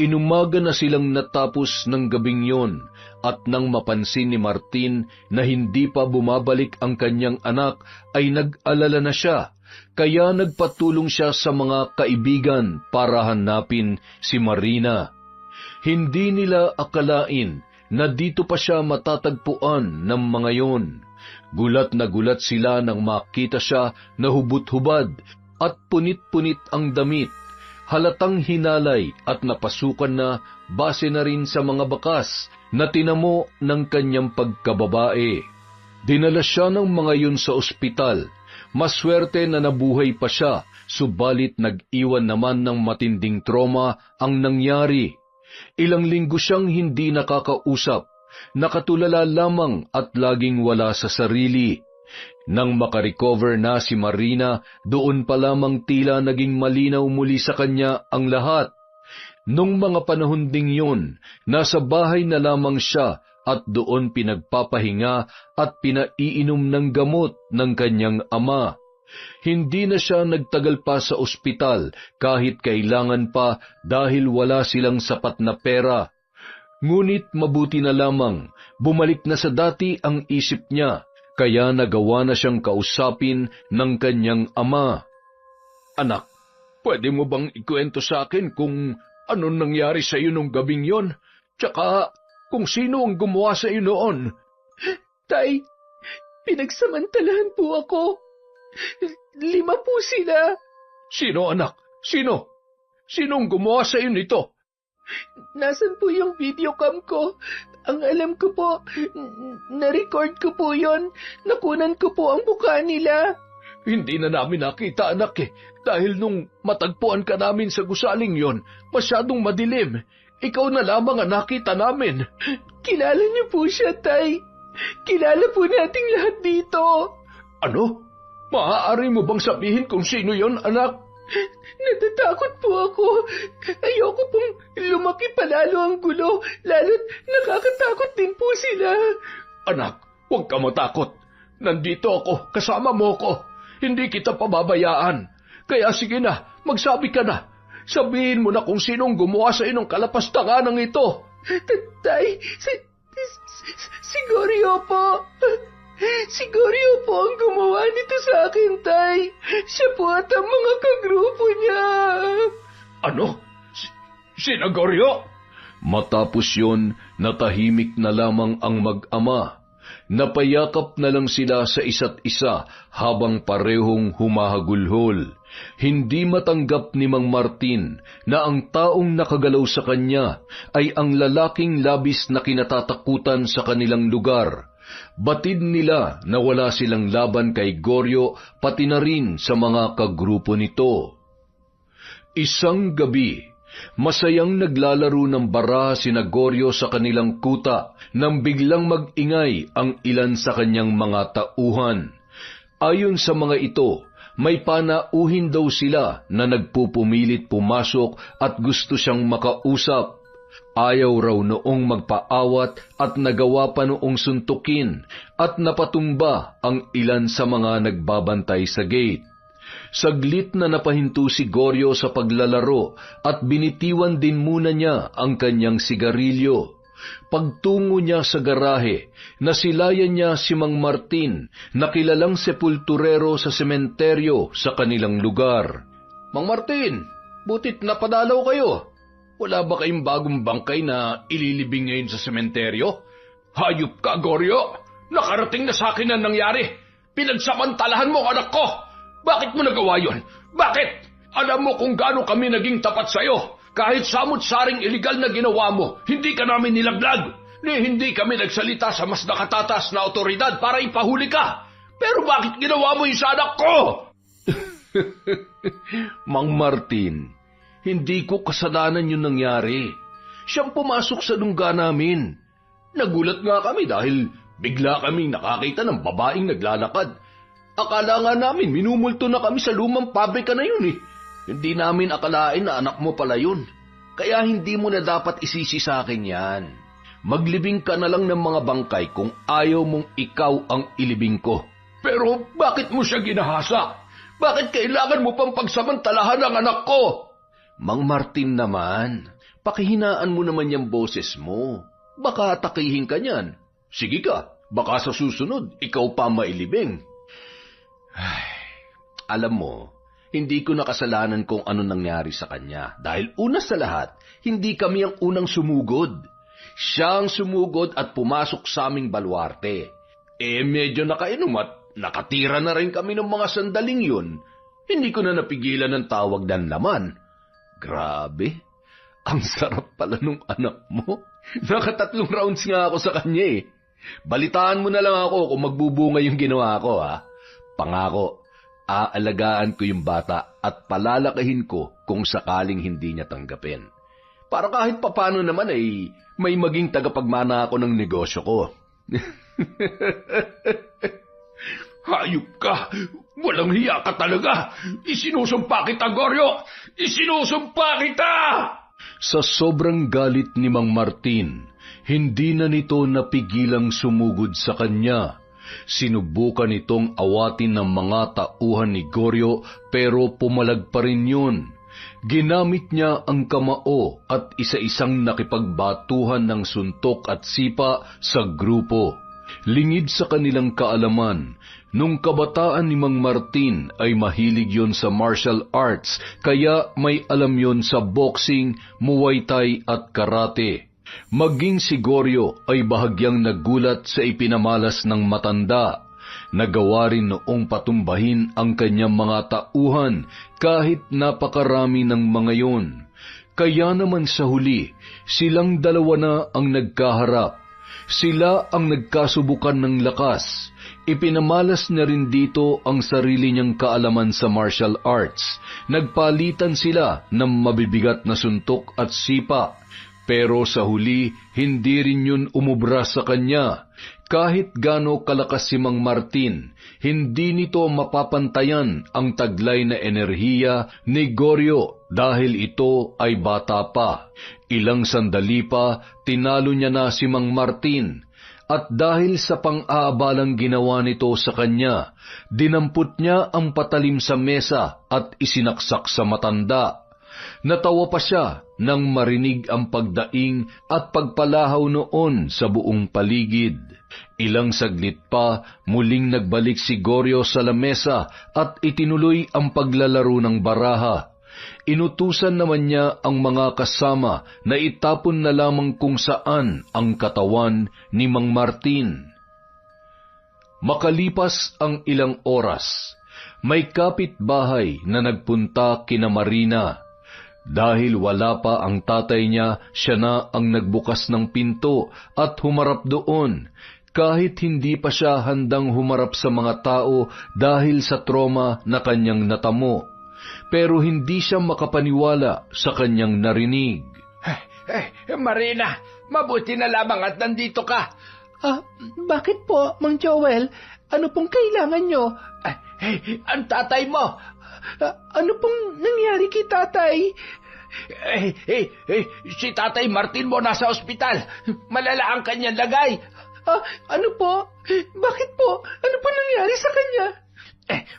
Inumaga na silang natapos ng gabing yon at nang mapansin ni Martin na hindi pa bumabalik ang kanyang anak ay nag-alala na siya, kaya nagpatulong siya sa mga kaibigan para hanapin si Marina. Hindi nila akalain na dito pa siya matatagpuan ng mga yon. Gulat na gulat sila nang makita siya na hubot-hubad at punit-punit ang damit. Halatang hinalay at napasukan na base na rin sa mga bakas na tinamo ng kanyang pagkababae. Dinala siya ng mga yun sa ospital. Maswerte na nabuhay pa siya, subalit nag-iwan naman ng matinding trauma ang nangyari. Ilang linggo siyang hindi nakakausap. Nakatulala lamang at laging wala sa sarili. Nang makarecover na si Marina, doon pa lamang tila naging malinaw muli sa kanya ang lahat. Nung mga panahon ding yun, nasa bahay na lamang siya at doon pinagpapahinga at pinaiinom ng gamot ng kanyang ama. Hindi na siya nagtagal pa sa ospital kahit kailangan pa dahil wala silang sapat na pera. Ngunit mabuti na lamang, bumalik na sa dati ang isip niya, kaya nagawa na siyang kausapin ng kanyang ama. Anak, pwede mo bang ikwento sa akin kung anong nangyari sa iyo nung gabing yon? Tsaka kung sino ang gumawa sa iyo noon? Tay, pinagsamantalahan po ako. 5 po sila. Sino anak? Sino? Sinong gumawa sa iyo nito? Nasaan po yung videocam ko? Ang alam ko po, na-record ko po yon. Nakunan ko po ang mukha nila. Hindi na namin nakita anak dahil nung matagpuan ka namin sa gusaling yon, masyadong madilim. Ikaw na lamang ang nakita namin. Kilala niyo po siya, Tay. Kilala po nating lahat dito. Ano? Maaari mo bang sabihin kung sino yon, anak? Natatakot po ako. Ayoko pong lumaki palalo ang gulo, lalo't nakakatakot din po sila. Anak, huwag ka matakot. Nandito ako, kasama mo ko. Hindi kita pababayaan. Kaya sige na, magsabi ka na. Sabihin mo na kung sinong gumawa sa inong kalapastanganang ito. Tay, si Gorio po. Si Gorio po ang gumawa nito sa akin, Tay. Siya po at ang mga kagrupo niya. Ano? Sina Gorio? Matapos yun, natahimik na lamang ang mag-ama. Napayakap na lang sila sa isa't isa habang parehong humahagulhol. Hindi matanggap ni Mang Martin na ang taong nakagalaw sa kanya ay ang lalaking labis na kinatatakutan sa kanilang lugar. Batid nila na wala silang laban kay Goryo pati na rin sa mga kagrupo nito. Isang gabi, masayang naglalaro ng baraha sina Goryo sa kanilang kuta nang biglang mag-ingay ang ilan sa kanyang mga tauhan. Ayon sa mga ito, may panauhin daw sila na nagpupumilit pumasok at gusto siyang makausap. Ayaw raw noong magpaawat at nagawa pa noong suntukin at napatumba ang ilan sa mga nagbabantay sa gate. Saglit na napahinto si Goryo sa paglalaro at binitiwan din muna niya ang kanyang sigarilyo. Pagtungo niya sa garahe, nasilayan niya si Mang Martin na kilalang sepulturero sa sementeryo sa kanilang lugar. Mang Martin, butit napadalaw kayo. Wala ba kayong bagong bangkay na ililibing ngayon sa sementeryo? Hayop ka, Goryo! Nakarating na sa akin ang nangyari. Pinagsamantalahan mo, anak ko! Bakit mo nagawa yun? Bakit? Alam mo kung gaano kami naging tapat sa'yo. Kahit samot-saring iligal na ginawa mo, hindi ka namin nilaglag. Hindi kami nagsalita sa mas nakatatas na otoridad para ipahuli ka. Pero bakit ginawa mo yung sa anak ko? Mang Martin, hindi ko kasalanan yung nangyari. Siyang pumasok sa lungga namin. Nagulat nga kami dahil bigla kaming nakakita ng babaeng naglalakad. Akala nga namin minumulto na kami sa lumang pabrika na yun eh. Hindi namin akalain na anak mo pala yun. Kaya hindi mo na dapat isisi sa akin yan. Maglibing ka na lang ng mga bangkay kung ayaw mong ikaw ang ilibing ko. Pero bakit mo siya ginahasa? Bakit kailangan mo pang pagsamantalahan ang anak ko? Mang Martin naman, pakihinaan mo naman yung boses mo. Baka atakihin ka niyan. Sige ka, baka sa susunod, ikaw pa mailibing. Ay, alam mo, hindi ko nakasalanan kung ano nangyari sa kanya. Dahil una sa lahat, hindi kami ang unang sumugod. Siya ang sumugod at pumasok sa aming baluarte. Medyo nakainom at nakatira na rin kami ng mga sandaling yun. Hindi ko na napigilan ng tawag ng laman. Grabe, ang sarap pala nung anak mo. 3 rounds nga ako sa kanya eh. Balitaan mo na lang ako kung magbubunga yung ginawa ko ha. Pangako, aalagaan ko yung bata at palalakahin ko kung sakaling hindi niya tanggapin. Para kahit papano naman ay may maging tagapagmana ako ng negosyo ko. Hayop ka! Walang hiya ka talaga! Isinusumpa kita, Goryo! Isinusumpa kita! Sa sobrang galit ni Mang Martin, hindi na nito napigilang sumugod sa kanya. Sinubukan itong awatin ng mga tauhan ni Goryo pero pumalag pa rin yun. Ginamit niya ang kamao at isa-isang nakipagbatuhan ng suntok at sipa sa grupo. Lingid sa kanilang kaalaman, nung kabataan ni Mang Martin ay mahilig yon sa martial arts, kaya may alam yon sa boxing, muay thai at karate. Maging si Goryo ay bahagyang nagulat sa ipinamalas ng matanda. Nagawa rin noong patumbahin ang kanyang mga tauhan kahit napakarami ng mga yon. Kaya naman sa huli, silang dalawa na ang nagkaharap. Sila ang nagkasubukan ng lakas. Ipinamalas na rin dito ang sarili niyang kaalaman sa martial arts. Nagpalitan sila ng mabibigat na suntok at sipa. Pero sa huli, hindi rin yun umubra sa kanya. Kahit gaano kalakas si Mang Martin, hindi nito mapapantayan ang taglay na enerhiya ni Goryo dahil ito ay bata pa. Ilang sandali pa, tinalo niya na si Mang Martin. At dahil sa pang-aabalang ginawa nito sa kanya, dinampot niya ang patalim sa mesa at isinaksak sa matanda. Natawa pa siya nang marinig ang pagdaing at pagpalahaw noon sa buong paligid. Ilang saglit pa, muling nagbalik si Goryo sa lamesa at itinuloy ang paglalaro ng baraha. Inutusan naman niya ang mga kasama na itapon na lamang kung saan ang katawan ni Mang Martin. Makalipas ang ilang oras, may kapitbahay na nagpunta kina Marina. Dahil wala pa ang tatay niya, siya na ang nagbukas ng pinto at humarap doon. kahit hindi pa siya handang humarap sa mga tao dahil sa trauma na kanyang natamo. Pero hindi siya makapaniwala sa kanyang narinig. Marina, mabuti na lamang at nandito ka. Bakit po, Mang Joel? Ano pong kailangan nyo? Ang tatay mo. Ano pong nangyari kay tatay? Si Tatay Martin mo nasa ospital. Malala ang kanyang lagay. Ano po? Bakit po? Ano po nangyari sa kanya?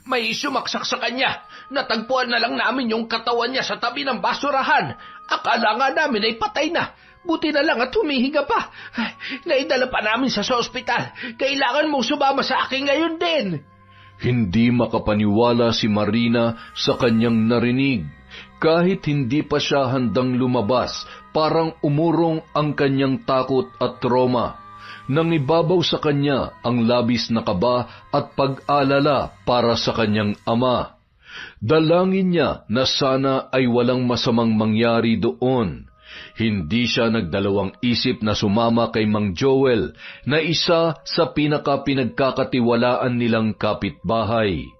May sumaksak sa kanya. Natagpuan na lang namin yung katawan niya sa tabi ng basurahan. Akala nga namin ay patay na. Buti na lang at humihinga pa. Naidala pa namin sa ospital. Kailangan mong sumama sa akin ngayon din. Hindi makapaniwala si Marina sa kanyang narinig. Kahit hindi pa siya handang lumabas, parang umurong ang kanyang takot at trauma. Nangibabaw sa kanya ang labis na kaba at pag-alala para sa kanyang ama. Dalangin niya na sana ay walang masamang mangyari doon. Hindi siya nagdalawang isip na sumama kay Mang Joel na isa sa pinagkakatiwalaan nilang kapitbahay.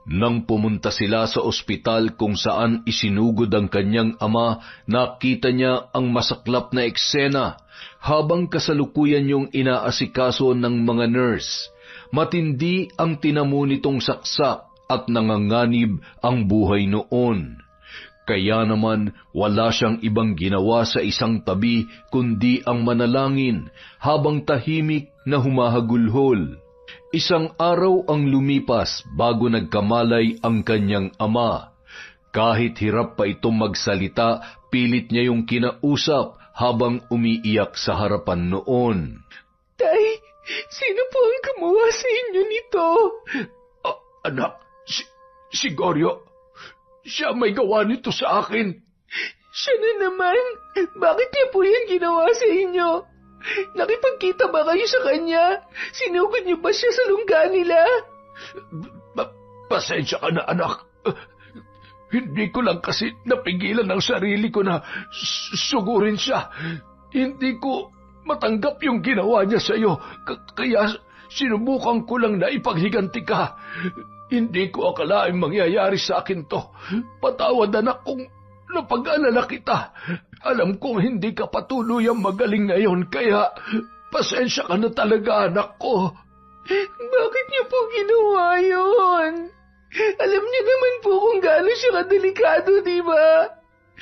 Nang pumunta sila sa ospital kung saan isinugod ang kanyang ama, nakita niya ang masaklap na eksena habang kasalukuyan yung inaasikaso ng mga nurse. Matindi ang tinamo nitong saksak at nanganganib ang buhay noon. Kaya naman wala siyang ibang ginawa sa isang tabi kundi ang manalangin habang tahimik na humahagulhol. Isang araw ang lumipas bago nagkamalay ang kanyang ama. Kahit hirap pa itong magsalita, pilit niya yung kinausap habang umiiyak sa harapan noon. Tay, sino po ang gumawa sa inyo nito? Anak, si Goryo. Siya may gawa nito sa akin. Siya na naman. Bakit niya po yan ginawa sa inyo? Nakipagkita ba kayo sa kanya? Sinugod niyo ba siya sa lungga nila? Pasensya ka na, anak. Hindi ko lang kasi napigilan ang sarili ko na sugurin siya. Hindi ko matanggap yung ginawa niya sa iyo. Kaya sinubukan ko lang na ipaghiganti ka. Hindi ko akalaing mangyayari sa akin to. Patawad, anak, kung napag-alala kita. Alam kong hindi ka patuluyang magaling ngayon, kaya pasensya ka na talaga, anak ko. Bakit niyo po ginawa yun? Alam niyo naman po kung gaano siya kadelikado, di ba?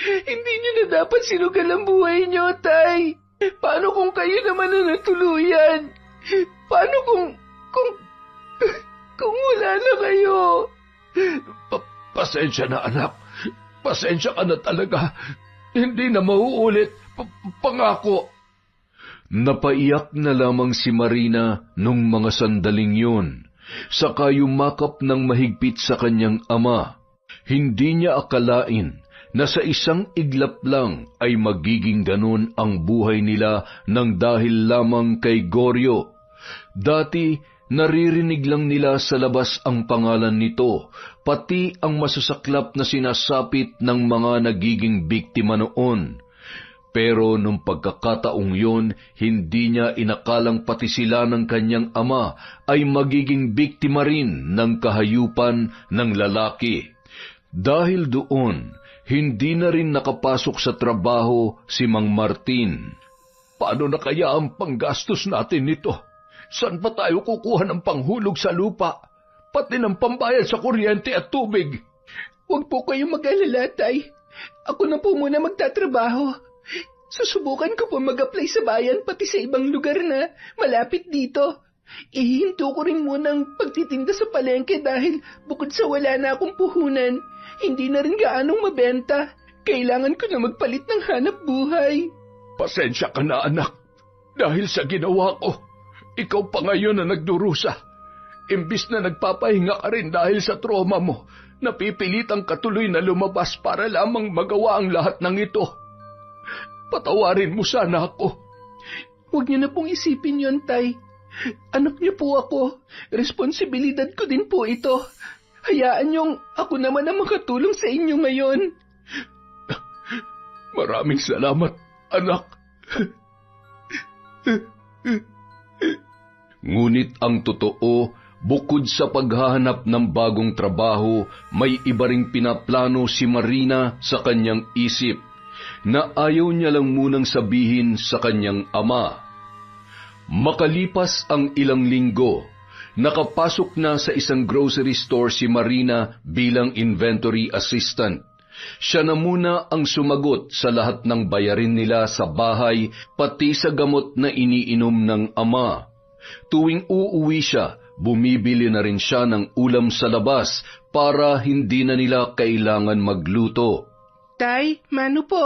Hindi niyo na dapat sinugal ang buhay niyo, Tay. Paano kung kayo naman na natuluyan? Paano kung wala na kayo? Pasensya na, anak. Pasensya ka na talaga. Hindi na mauulit. Pangako. Napaiyak na lamang si Marina nung mga sandaling yun. Saka yumakap ng mahigpit sa kanyang ama. Hindi niya akalain na sa isang iglap lang ay magiging ganun ang buhay nila nang dahil lamang kay Goryo. Dati, naririnig lang nila sa labas ang pangalan nito, pati ang masasaklap na sinasapit ng mga nagiging biktima noon. Pero nung pagkakataong yun, hindi niya inakalang pati sila ng kanyang ama ay magiging biktima rin ng kahayupan ng lalaki. Dahil doon, hindi na rin nakapasok sa trabaho si Mang Martin. Paano na kaya ang panggastos natin nito? Saan pa tayo kukuha ng panghulog sa lupa? Pati ng pambayad sa kuryente at tubig. Huwag po kayong mag-alala, Tay. Ako na po muna magtatrabaho. Susubukan ko po mag-apply sa bayan pati sa ibang lugar na malapit dito. Ihinto ko rin muna ang pagtitinda sa palengke dahil bukod sa wala na akong puhunan, hindi na rin gaanong mabenta. Kailangan ko na magpalit ng hanap buhay. Pasensya ka na, anak. Dahil sa ginawa ko, ikaw pa ngayon na nagdurusa. Imbis na nagpapahinga ka rin dahil sa trauma mo, napipilitang katuloy na lumabas para lamang magawa ang lahat ng ito. Patawarin mo sana ako. Huwag niyo na pong isipin yon, Tay. Anak niyo po ako. Responsibilidad ko din po ito. Hayaan niyong ako naman ang makatulong sa inyo ngayon. Maraming salamat, anak. Ngunit ang totoo, bukod sa paghahanap ng bagong trabaho, may iba ring pinaplano si Marina sa kanyang isip, na ayaw niya lang munang sabihin sa kanyang ama. Makalipas ang ilang linggo, nakapasok na sa isang grocery store si Marina bilang inventory assistant. Siya na muna ang sumagot sa lahat ng bayarin nila sa bahay, pati sa gamot na iniinom ng ama. Tuwing uuwi siya, bumibili na rin siya ng ulam sa labas para hindi na nila kailangan magluto. Tay, mano po?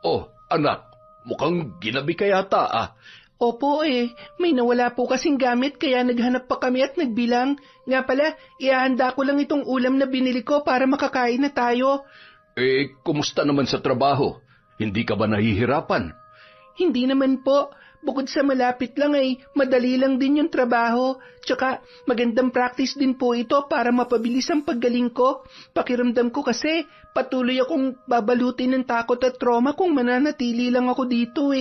Oh, anak, mukhang ginabi ka yata ah. Opo may nawala po kasing gamit kaya naghanap pa kami at nagbilang. Nga pala, ihahanda ko lang itong ulam na binili ko para makakain na tayo. Kumusta naman sa trabaho? Hindi ka ba nahihirapan? Hindi naman po. Bukod sa malapit lang madali lang din yung trabaho. Tsaka magandang practice din po ito para mapabilis ang paggaling ko. Pakiramdam ko kasi patuloy akong babalutin ng takot at trauma kung mananatili lang ako dito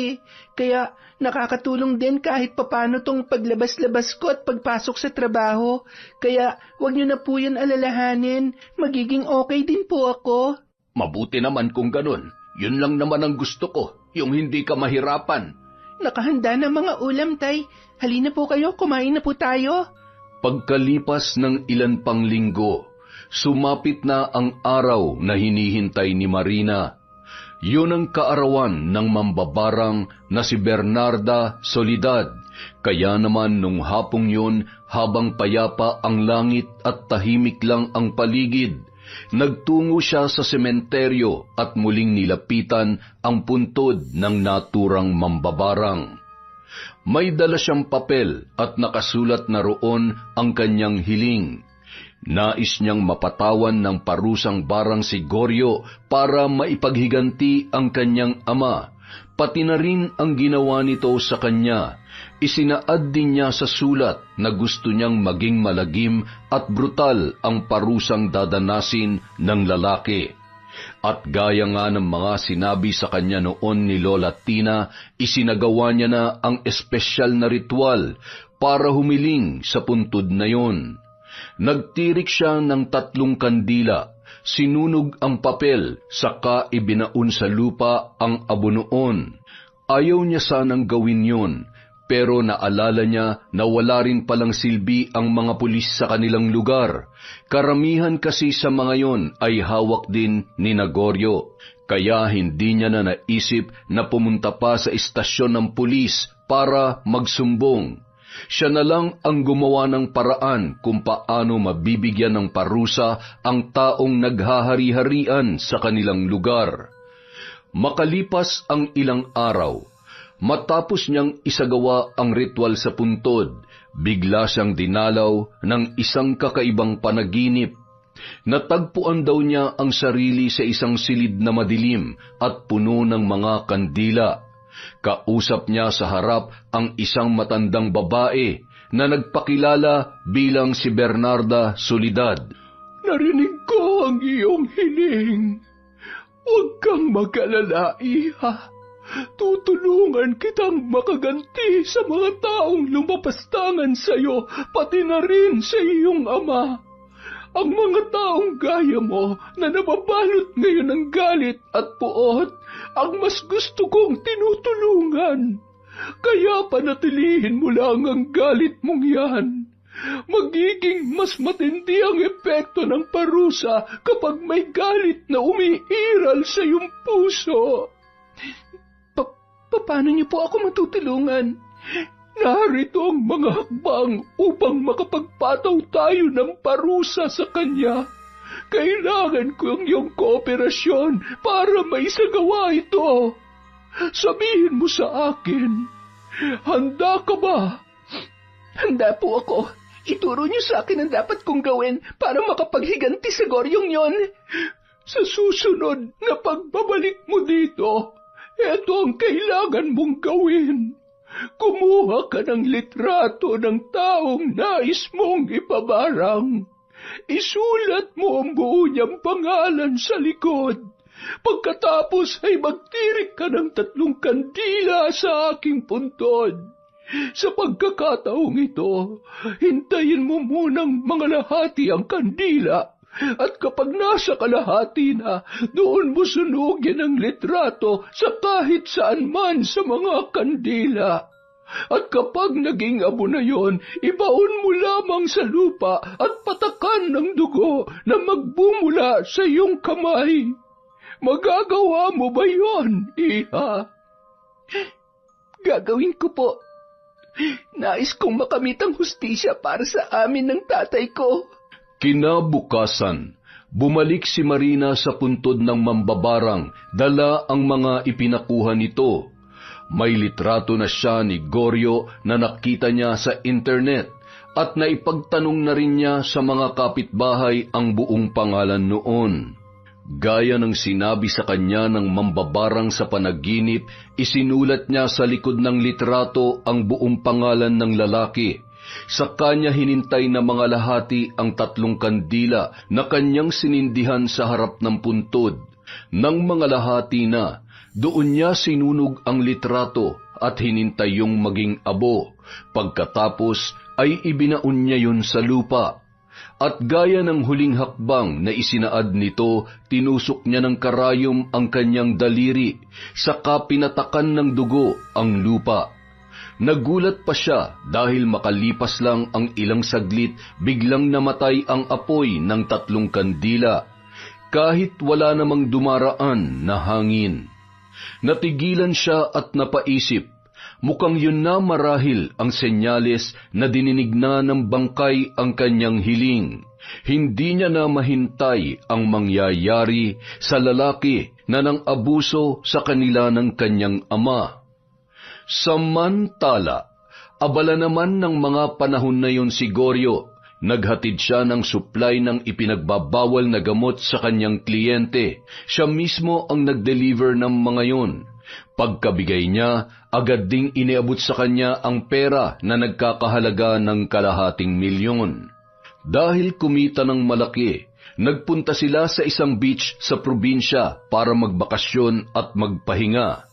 Kaya nakakatulong din kahit papano tong paglabas-labas ko at pagpasok sa trabaho. Kaya wag niyo na po yan alalahanin. Magiging okay din po ako. Mabuti naman kung ganun. Yun lang naman ang gusto ko, yung hindi ka mahirapan. Nakahanda na mga ulam, Tay. Halina po kayo, kumain na po tayo. Pagkalipas ng ilan pang linggo, sumapit na ang araw na hinihintay ni Marina. Yun ang kaarawan ng mambabarang na si Bernarda Soledad. Kaya naman nung hapong yun, habang payapa ang langit at tahimik lang ang paligid, nagtungo siya sa sementeryo at muling nilapitan ang puntod ng naturang mambabarang. May dala siyang papel at nakasulat na roon ang kanyang hiling. Nais niyang mapatawan ng parusang barang si Goryo para maipaghiganti ang kanyang ama, pati na rin ang ginawa nito sa kanya. Isinaad din niya sa sulat na gusto niyang maging malagim at brutal ang parusang dadanasin ng lalaki. At gaya nga ng mga sinabi sa kanya noon ni Lola Tina, isinagawa niya na ang espesyal na ritual para humiling sa puntod na yon. Nagtirik siya ng 3 kandila, sinunog ang papel, saka ibinaon sa lupa ang abunuon. Ayaw niya sanang gawin yon, pero naalala niya na wala rin palang silbi ang mga pulis sa kanilang lugar. Karamihan kasi sa mga yon ay hawak din ni Goryo, kaya hindi niya na naisip na pumunta pa sa istasyon ng pulis para magsumbong. Siya na lang ang gumawa ng paraan kung paano mabibigyan ng parusa ang taong naghahari-harian sa kanilang lugar. Makalipas ang ilang araw, matapos niyang isagawa ang ritual sa puntod, bigla siyang dinalaw ng isang kakaibang panaginip. Natagpuan daw niya ang sarili sa isang silid na madilim at puno ng mga kandila. Kausap niya sa harap ang isang matandang babae na nagpakilala bilang si Bernarda Soledad. Narinig ko ang iyong hiling. Huwag kang mag-alala, iha. Tutulungan kitang makaganti sa mga taong lumapastangan sa iyo, pati na rin sa iyong ama. Ang mga taong gaya mo na nababalot ngayon ng galit at puot, ang mas gusto kong tinutulungan. Kaya panatilihin mo lang ang galit mong yan. Magiging mas matindi ang epekto ng parusa kapag may galit na umiiral sa iyong puso. Paano niyo po ako matutulungan? Narito ang mga hakbang upang makapagpataw tayo ng parusa sa kanya. Kailangan ko ang iyong kooperasyon para maisagawa ito. Sabihin mo sa akin, handa ka ba? Handa po ako. Ituro niyo sa akin ang dapat kong gawin para makapaghiganti sa Goryong yon. Sa susunod na pagbabalik mo dito, ito ang kailangan mong gawin. Kumuha ka ng litrato ng taong nais mong ipabarang. Isulat mo ang buo niyang pangalan sa likod. Pagkatapos ay magtirik ka ng 3 kandila sa aking puntod. Sa pagkakataong ito, hintayin mo munang mangalahati ang kandila. At kapag nasa kalahati na, doon mo sunugin ang litrato sa kahit saan man sa mga kandila. At kapag naging abo na yon, ibaon mo lamang sa lupa at patakan ng dugo na magbumula sa iyong kamay. Magagawa mo ba yon, Iha? Gagawin ko po. Nais kong makamit ang hustisya para sa amin ng tatay ko. Kinabukasan, bumalik si Marina sa puntod ng mambabarang, dala ang mga ipinakuha nito. May litrato na siya ni Goryo na nakita niya sa internet at naipagtanong na rin niya sa mga kapitbahay ang buong pangalan noon. Gaya ng sinabi sa kanya ng mambabarang sa panaginip, isinulat niya sa likod ng litrato ang buong pangalan ng lalaki. Sa kanya hinintay na mga lahati ang 3 kandila na kanyang sinindihan sa harap ng puntod. Nang mga lahati na, doon niya sinunog ang litrato at hinintay yung maging abo. Pagkatapos ay ibinaon niya yun sa lupa. At gaya ng huling hakbang na isinaad nito, tinusok niya ng karayom ang kanyang daliri, saka pinatakan ng dugo ang lupa. Nagulat pa siya dahil makalipas lang ang ilang saglit, biglang namatay ang apoy ng 3 kandila, kahit wala namang dumaraan na hangin. Natigilan siya at napaisip, mukhang yun na marahil ang senyales na dininig na ng bangkay ang kanyang hiling. Hindi niya na mahintay ang mangyayari sa lalaki na nang abuso sa kanila ng kanyang ama. Samantala, abala naman ng mga panahon na yun si Goryo. Naghatid siya ng supply ng ipinagbabawal na gamot sa kanyang kliyente. Siya mismo ang nag-deliver ng mga yun. Pagkabigay niya, agad ding iniabot sa kanya ang pera na nagkakahalaga ng 250,000. Dahil kumita ng malaki, nagpunta sila sa isang beach sa probinsya para magbakasyon at magpahinga.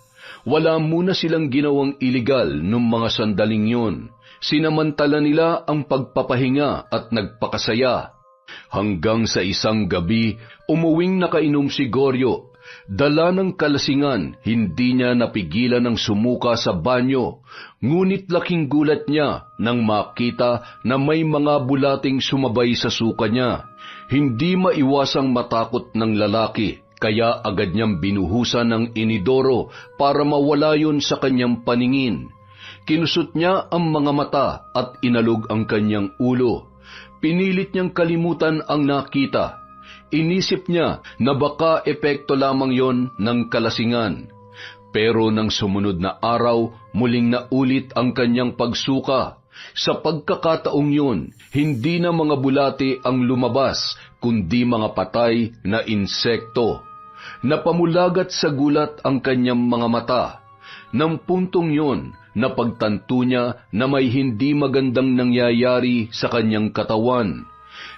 Wala muna silang ginawang iligal nung mga sandaling yun. Sinamantala nila ang pagpapahinga at nagpakasaya. Hanggang sa isang gabi, umuwing nakainom si Goryo. Dala ng kalasingan, hindi niya napigilan ng sumuka sa banyo. Ngunit laking gulat niya nang makita na may mga bulating sumabay sa suka niya. Hindi maiwasang matakot ng lalaki. Kaya agad niyang binuhusan ng inidoro para mawala yun sa kanyang paningin. Kinusot niya ang mga mata at inalog ang kanyang ulo. Pinilit niyang kalimutan ang nakita. Inisip niya na baka epekto lamang yon ng kalasingan. Pero nang sumunod na araw, muling naulit ang kanyang pagsuka. Sa pagkakataong yun, hindi na mga bulate ang lumabas, kundi mga patay na insekto. Napamulagat sa gulat ang kanyang mga mata. Nang puntong yun, napagtanto niya na may hindi magandang nangyayari sa kanyang katawan.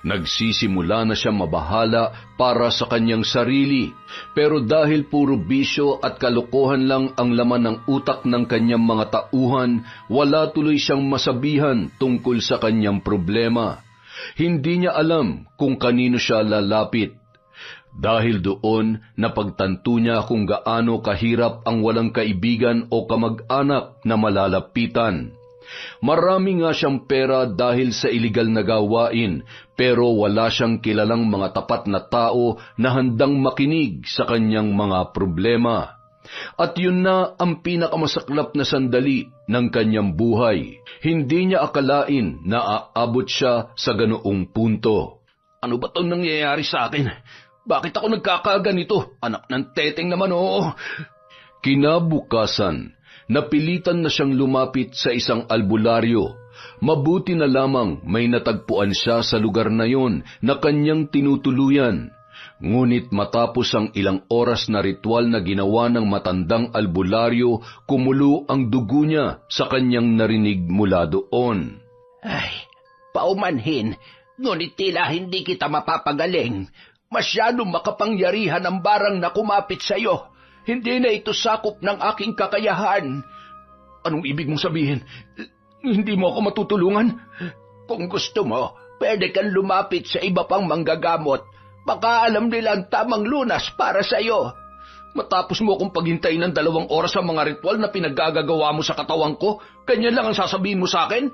Nagsisimula na siya mabahala para sa kanyang sarili, pero dahil puro bisyo at kalokohan lang ang laman ng utak ng kanyang mga tauhan, wala tuloy siyang masabihan tungkol sa kanyang problema. Hindi niya alam kung kanino siya lalapit. Dahil doon, napagtanto niya kung gaano kahirap ang walang kaibigan o kamag-anak na malalapitan. Marami nga siyang pera dahil sa iligal na gawain, pero wala siyang kilalang mga tapat na tao na handang makinig sa kanyang mga problema. At yun na ang pinakamasaklap na sandali ng kanyang buhay. Hindi niya akalain na aabot siya sa ganoong punto. Ano ba itong nangyayari sa akin? Bakit ako nagkakaganito? Anak ng teteng naman, oo. Kinabukasan, napilitan na siyang lumapit sa isang albularyo. Mabuti na lamang may natagpuan siya sa lugar na yon na kanyang tinutuluyan. Ngunit matapos ang ilang oras na ritual na ginawa ng matandang albularyo, kumulo ang dugo niya sa kanyang narinig mula doon. Ay, paumanhin, ngunit tila hindi kita mapapagaling. Masyadong makapangyarihan ang barang na kumapit sa iyo. Hindi na ito sakop ng aking kakayahan. Anong ibig mong sabihin? Hindi mo ako matutulungan? Kung gusto mo, pwede kang lumapit sa iba pang manggagamot. Baka alam nila ang tamang lunas para sa'yo. Matapos mo akong paghintayin ng 2 oras sa mga ritual na pinaggagawa mo sa katawan ko, ganyan lang ang sasabihin mo sa akin?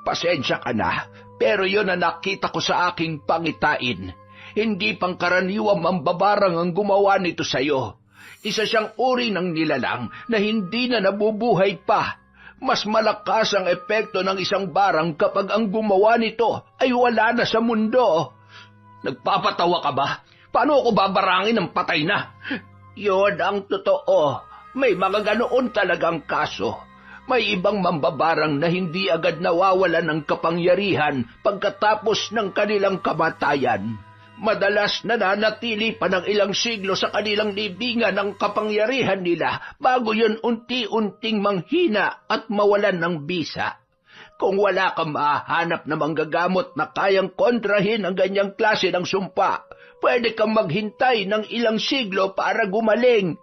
Pasensya ka na, pero yun ang nakita ko sa aking pangitain. Hindi pangkaraniwang mambabarang ang gumawa nito sa'yo. Isa siyang uri ng nilalang na hindi na nabubuhay pa. Mas malakas ang epekto ng isang barang kapag ang gumawa nito ay wala na sa mundo. Nagpapatawa ka ba? Paano ako babarangin ng patay na? Yun ang totoo. May mga ganoon talagang kaso. May ibang mambabarang na hindi agad nawawalan ng kapangyarihan pagkatapos ng kanilang kamatayan. Madalas nananatili pa ng ilang siglo sa kanilang libingan ng kapangyarihan nila bago yun unti-unting manghina at mawalan ng bisa. Kung wala kang mahanap na manggagamot na kayang kontrahin ang ganyang klase ng sumpa, pwede kang maghintay ng ilang siglo para gumaling.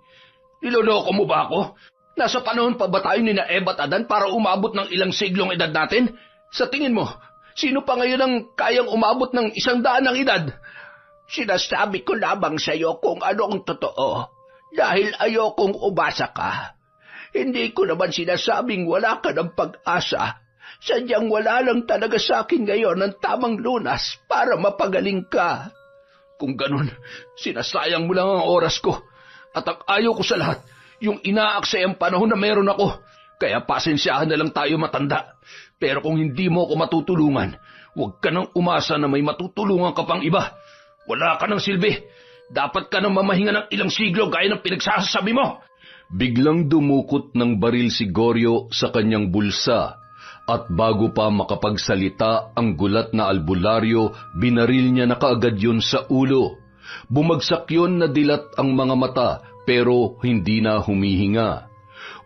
Niloloko mo ba ako? Nasa panahon pa ba tayo ni na Eva at Adan para umabot ng ilang siglong edad natin? Sa tingin mo, sino pa ngayon ang kayang umabot ng 100 ng edad? Sinasabi ko lamang sa iyo kung ano ang totoo, dahil ayokong umasa ka. Hindi ko naman sinasabing wala ka ng pag-asa. Sadyang wala lang talaga sa akin ngayon ang tamang lunas para mapagaling ka. Kung ganun, sinasayang mo lang ang oras ko. At ang ayaw ko sa lahat, yung inaaksay ang panahon na meron ako. Kaya pasensyahan na lang tayo matanda. Pero kung hindi mo ako matutulungan, huwag ka nang umasa na may matutulungan ka pang iba. Wala ka ng silbi. Dapat ka nang mamahinga ng ilang siglo gaya ng pinagsasabi mo. Biglang dumukot ng baril si Goryo sa kanyang bulsa. At bago pa makapagsalita ang gulat na albularyo, binaril niya na kaagad yun sa ulo. Bumagsak yun na dilat ang mga mata pero hindi na humihinga.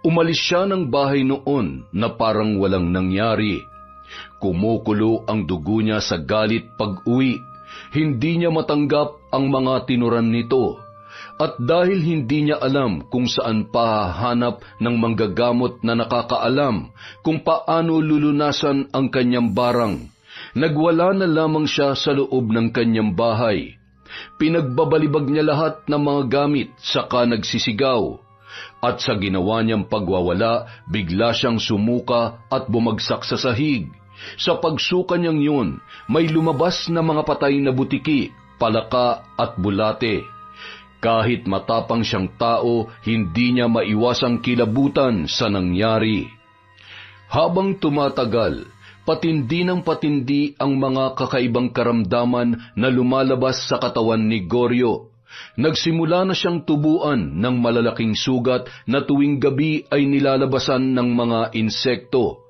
Umalis siya ng bahay noon na parang walang nangyari. Kumukulo ang dugo niya sa galit pag-uwi. Hindi niya matanggap ang mga tinuran nito. At dahil hindi niya alam kung saan pa hahanap ng manggagamot na nakakaalam kung paano lulunasan ang kanyang barang, nagwala na lamang siya sa loob ng kanyang bahay. Pinagbabalibag niya lahat ng mga gamit saka nagsisigaw. At sa ginawa niyang pagwawala, bigla siyang sumuka at bumagsak sa sahig. Sa pagsuka niyang yun, may lumabas na mga patay na butiki, palaka at bulate. Kahit matapang siyang tao, hindi niya maiwasang kilabutan sa nangyari. Habang tumatagal, patindi ng patindi ang mga kakaibang karamdaman na lumalabas sa katawan ni Goryo. Nagsimula na siyang tubuan ng malalaking sugat na tuwing gabi ay nilalabasan ng mga insekto.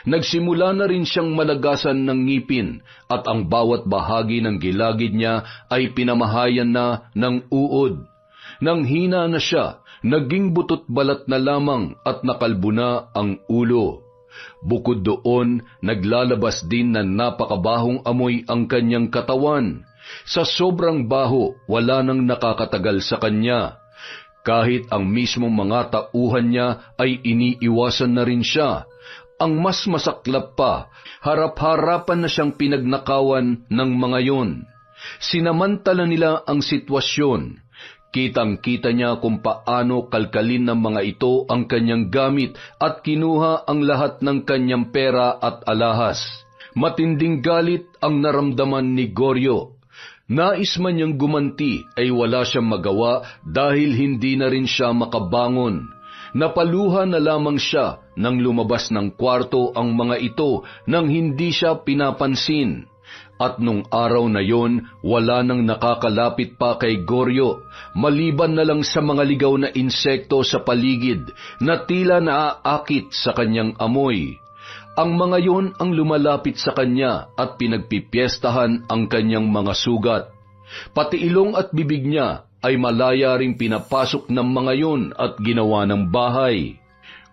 Nagsimula na rin siyang malagasan ng ngipin at ang bawat bahagi ng gilagid niya ay pinamahayan na ng uod. Nang hina na siya, naging butot balat na lamang at nakalbo na ang ulo. Bukod doon, naglalabas din na napakabahong amoy ang kanyang katawan. Sa sobrang baho, wala nang nakakatagal sa kanya. Kahit ang mismong mga tauhan niya ay iniiwasan na rin siya. Ang mas masaklap pa, harap-harapan na siyang pinagnakawan ng mga yon. Sinamantala nila ang sitwasyon. Kitang-kita niya kung paano kalkalin ng mga ito ang kanyang gamit at kinuha ang lahat ng kanyang pera at alahas. Matinding galit ang naramdaman ni Goryo. Nais man niyang gumanti ay wala siyang magawa dahil hindi na rin siya makabangon. Napaluha na lamang siya nang lumabas ng kwarto ang mga ito nang hindi siya pinapansin. At nung araw na yon, wala nang nakakalapit pa kay Goryo, maliban na lang sa mga ligaw na insekto sa paligid na tila naaakit sa kanyang amoy. Ang mga yon ang lumalapit sa kanya at pinagpipiestahan ang kanyang mga sugat. Pati ilong at bibig niya ay malaya ring pinapasok ng mga yon at ginawa ng bahay.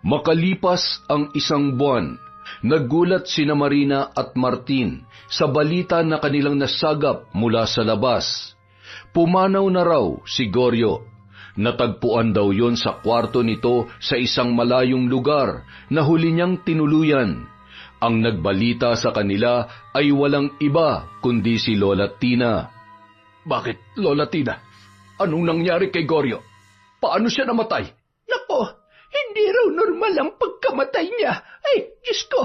Makalipas ang 1 buwan, nagulat sina Marina at Martin sa balita na kanilang nasagap mula sa labas. Pumanaw na raw si Goryo. Natagpuan daw yon sa kwarto nito sa isang malayong lugar na huli niyang tinuluyan. Ang nagbalita sa kanila ay walang iba kundi si Lola Tina. Bakit, Lola Tina? Anong nangyari kay Goryo? Paano siya namatay? Nako, hindi raw normal ang pagkamatay niya. Ay, Diyos ko,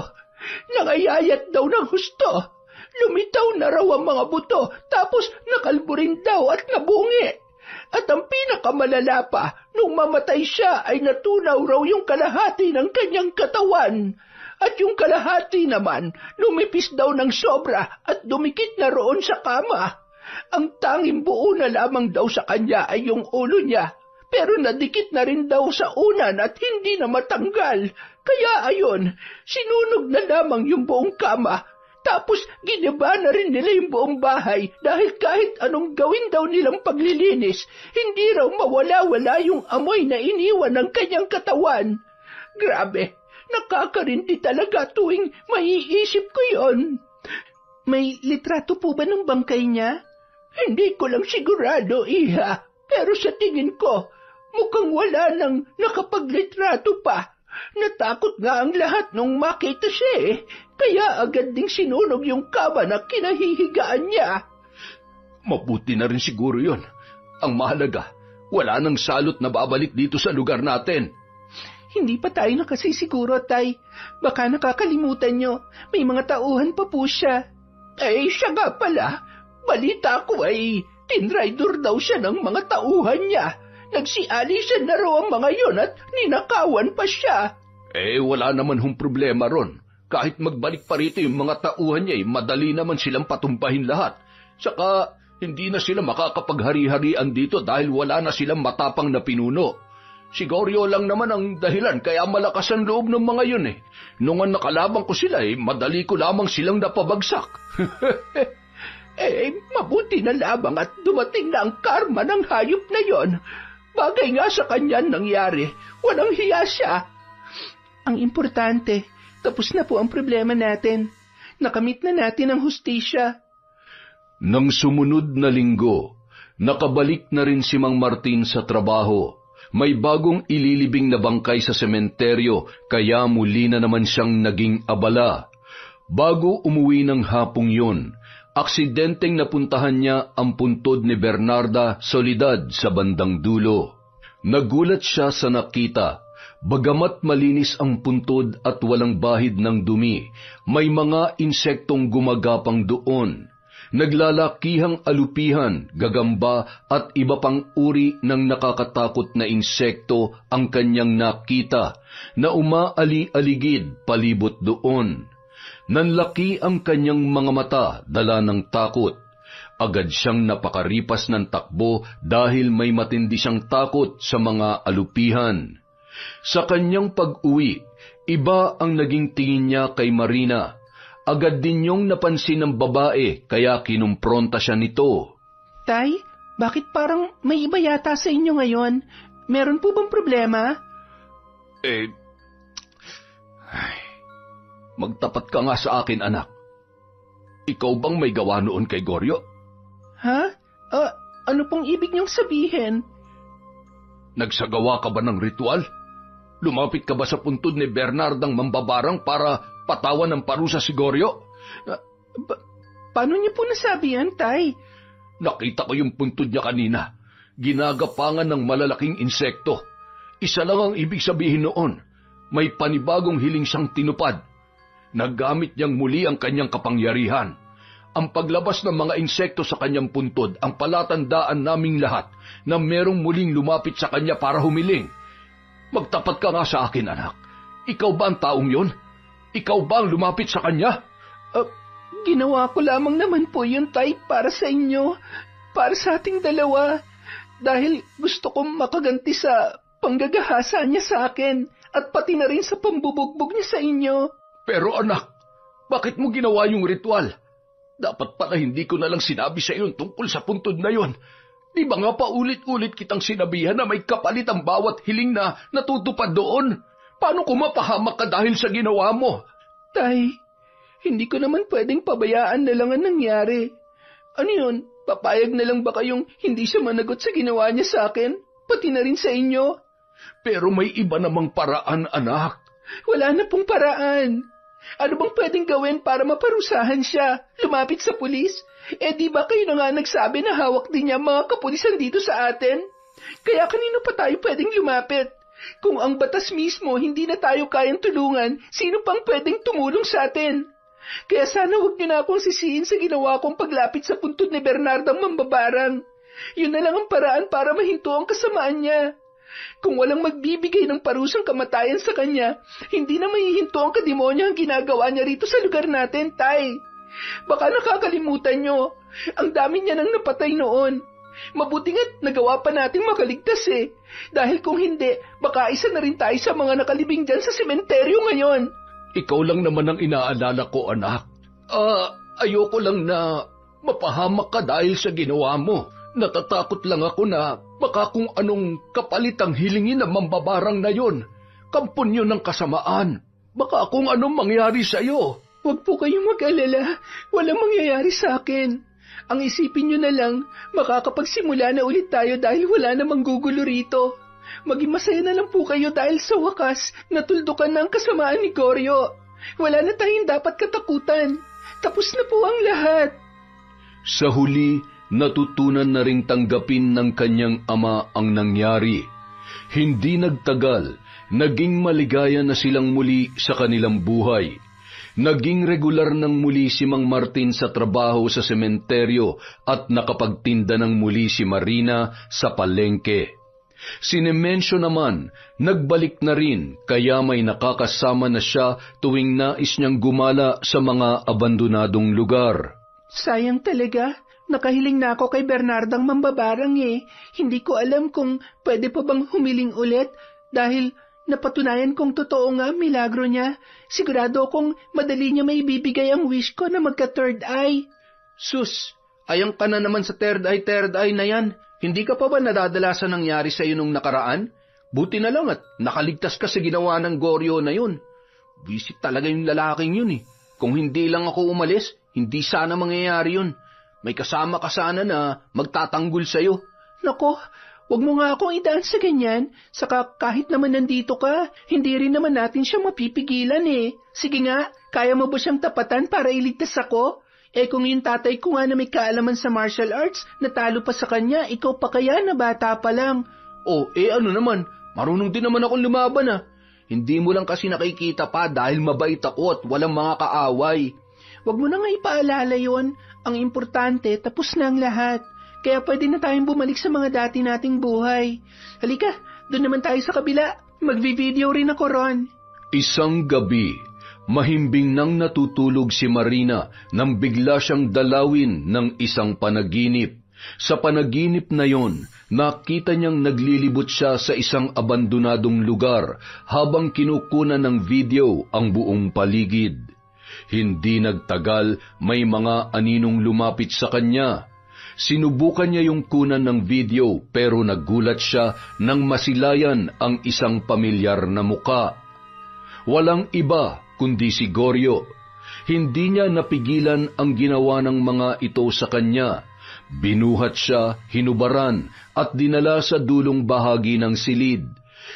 nangayayat daw ng husto. Lumitaw na raw ang mga buto, tapos nakalbo rin daw at nabungi. At ang pinakamalala pa, nung mamatay siya ay natunaw raw yung kalahati ng kanyang katawan. At yung kalahati naman, lumipis daw ng sobra at dumikit na roon sa kama. Ang tanging buo na lamang daw sa kanya ay yung ulo niya, pero nadikit na rin daw sa unan at hindi na matanggal. Kaya ayon, sinunog na lamang yung buong kama. Tapos ginaba na rin nila yung buong bahay dahil kahit anong gawin daw nilang paglilinis, hindi raw mawala-wala yung amoy na iniwan ng kanyang katawan. Grabe, nakakarindi talaga tuwing maiisip ko yon. May litrato po ba ng bangkay niya? Hindi ko lang sigurado, Iha. Pero sa tingin ko, mukhang wala nang nakapaglitrato pa. Natakot nga ang lahat nung makita siya eh. Kaya agad ding sinunog yung kama na kinahihigaan niya. Mabuti na rin siguro yon. Ang mahalaga, wala nang salot na babalik dito sa lugar natin. Hindi pa tayo nakasisiguro, Tay. Baka nakakalimutan nyo. May mga tauhan pa po siya. Eh, siya nga pala. Balita ko ay tinrider daw siya ng mga tauhan niya. Nagsialisan na raw ang mga yon at ninakawan pa siya. Eh, wala naman hong problema ron. Kahit magbalik pa rito yung mga tauhan niya, madali naman silang patumpahin lahat. Saka, hindi na sila makakapaghari-harian dito dahil wala na silang matapang na pinuno. Si Goryo lang naman ang dahilan kaya malakas ang loob ng mga yun eh. Nung ang nakalabang ko sila madali ko lamang silang napabagsak. Mabuti na lamang at dumating na ang karma ng hayop na yon. Bagay nga sa kanya nangyari, walang hiya siya. Ang importante, tapos na po ang problema natin. Nakamit na natin ang hustisya. Nang sumunod na linggo, nakabalik na rin si Mang Martin sa trabaho. May bagong ililibing na bangkay sa sementeryo, kaya muli na naman siyang naging abala. Bago umuwi ng hapong yun, aksidenteng napuntahan niya ang puntod ni Bernarda Soledad sa bandang dulo. Nagulat siya sa nakita. Bagamat malinis ang puntod at walang bahid ng dumi, may mga insektong gumagapang doon. Naglalakihang alupihan, gagamba at iba pang uri ng nakakatakot na insekto ang kanyang nakita na umaali-aligid palibot doon. Nanlaki ang kanyang mga mata dala ng takot. Agad siyang napakaripas ng takbo dahil may matindi siyang takot sa mga alupihan. Sa kanyang pag-uwi, iba ang naging tingin niya kay Marina. Agad din niyong napansin ng babae kaya kinumpronta siya nito. Tay, bakit parang may iba yata sa inyo ngayon? Meron po bang problema? Magtapat ka nga sa akin, anak. Ikaw bang may gawa noon kay Goryo? Ha? Ano pong ibig niyong sabihin? Nagsagawa ka ba ng ritual? Lumapit ka ba sa puntod ni Bernardang mambabarang para patawan ng parusa si Goryo? Paano niyo po nasabi yan, Tay? Nakita ko yung puntod niya kanina. Ginagapangan ng malalaking insekto. Isa lang ang ibig sabihin noon. May panibagong hiling siyang tinupad. Nagamit niyang muli ang kanyang kapangyarihan. Ang paglabas ng mga insekto sa kanyang puntod ang palatandaan naming lahat na merong muling lumapit sa kanya para humiling. Magtapat ka nga sa akin, anak. Ikaw ba ang taong yon? Ikaw ba ang lumapit sa kanya? Ginawa ko lamang naman po yun, Tay, para sa inyo. Para sa ating dalawa. Dahil gusto kong makaganti sa panggagahasa niya sa akin at pati na rin sa pambubugbog niya sa inyo. Pero anak, bakit mo ginawa yung ritual? Dapat pala hindi ko na lang sinabi sa iyo tungkol sa puntod na yon. Di ba nga paulit-ulit kitang sinabihan na may kapalit ang bawat hiling na natutupad doon? Paano kung mapahamak ka dahil sa ginawa mo? Tay, hindi ko naman pwedeng pabayaan na lang ang nangyari. Ano yun? Papayag na lang ba kayong hindi siya managot sa ginawa niya sa akin? pati na rin sa inyo. Pero may iba namang paraan, anak. Wala na pong paraan. Ano bang pwedeng gawin para maparusahan siya? Lumapit sa pulis? Di ba kayo na nga nagsabi na hawak din niya mga kapulisan dito sa atin? Kaya kanino pa tayo pwedeng lumapit? Kung ang batas mismo hindi na tayo kayang tulungan, sino pang pwedeng tumulong sa atin? Kaya sana huwag niyo na akong sisihin sa ginawa kong paglapit sa puntod ni Bernardang Mambabarang. Yun na lang ang paraan para mahinto ang kasamaan niya. Kung walang magbibigay ng parusang kamatayan sa kanya, hindi na mahihinto ang kademonya ang ginagawa niya rito sa lugar natin, Tay. Baka nakakalimutan niyo, ang dami niya nang napatay noon. Mabuti nga't nagawa pa nating makaligtas eh. Dahil kung hindi, baka isa na rin tayo sa mga nakalibing dyan sa sementeryo ngayon. Ikaw lang naman ang inaalala ko, anak. Ayoko lang na mapahamak ka dahil sa ginawa mo. Natatakot lang ako na baka kung anong kapalit ang hilingin ng Mambabarang na yon. Kampon yun ng kasamaan. Baka kung anong mangyari sa'yo. Huwag po kayong mag-alala. Walang mangyayari sa akin. Ang isipin nyo na lang, makakapagsimula na ulit tayo dahil wala namang gugulo rito. Maging masaya na lang po kayo dahil sa wakas, natuldukan na ang kasamaan ni Goryo. Wala na tayong dapat katakutan. Tapos na po ang lahat. Sa huli, natutunan na ring tanggapin ng kanyang ama ang nangyari. Hindi nagtagal, naging maligaya na silang muli sa kanilang buhay. Naging regular ng muli si Mang Martin sa trabaho sa sementeryo at nakapagtinda ng muli si Marina sa palengke. Si Nemensyo naman, nagbalik na rin kaya may nakakasama na siya tuwing nais niyang gumala sa mga abandonadong lugar. Sayang talaga. Nakahiling na ako kay Bernardang Mambabarang eh. Hindi ko alam kung pwede pa bang humiling ulit dahil napatunayan kong totoo nga milagro niya. Sigurado kong madali niya may ibibigay ang wish ko na magka-third eye. Sus, ayang ka na naman sa third eye na yan. Hindi ka pa ba nadadalasan nangyari sa iyo nung nakaraan? Buti na lang at nakaligtas ka sa ginawa ng Goryo na yun. Visit talaga yung lalaking yun eh. Kung hindi lang ako umalis, hindi sana mangyayari yun. May kasama ka sana na magtatanggol sa'yo. Nako, wag mo nga akong idaan sa ganyan. Saka kahit naman nandito ka, hindi rin naman natin siya mapipigilan eh. Sige nga, kaya mo ba siyang tapatan para iligtas ako? Kung yung tatay ko nga na may kaalaman sa martial arts, natalo pa sa kanya, ikaw pa kaya na bata pa lang? Ano naman, marunong din naman akong lumaban ah. Hindi mo lang kasi nakikita pa dahil mabait ako at walang mga kaaway. Wag mo na nga ipaalala yon. Ang importante, tapos na ang lahat. Kaya pwede na tayong bumalik sa mga dati nating buhay. Halika, doon naman tayo sa kabila. Magvi-video rin ako ron. Isang gabi, mahimbing nang natutulog si Marina nang bigla siyang dalawin ng isang panaginip. Sa panaginip na yon, nakita niyang naglilibot siya sa isang abandonadong lugar habang kinukunan ng video ang buong paligid. Hindi nagtagal, may mga aninong lumapit sa kanya. Sinubukan niya yung kunan ng video pero nagulat siya nang masilayan ang isang pamilyar na muka. Walang iba kundi si Goryo. Hindi niya napigilan ang ginawa ng mga ito sa kanya. Binuhat siya, hinubaran at dinala sa dulong bahagi ng silid.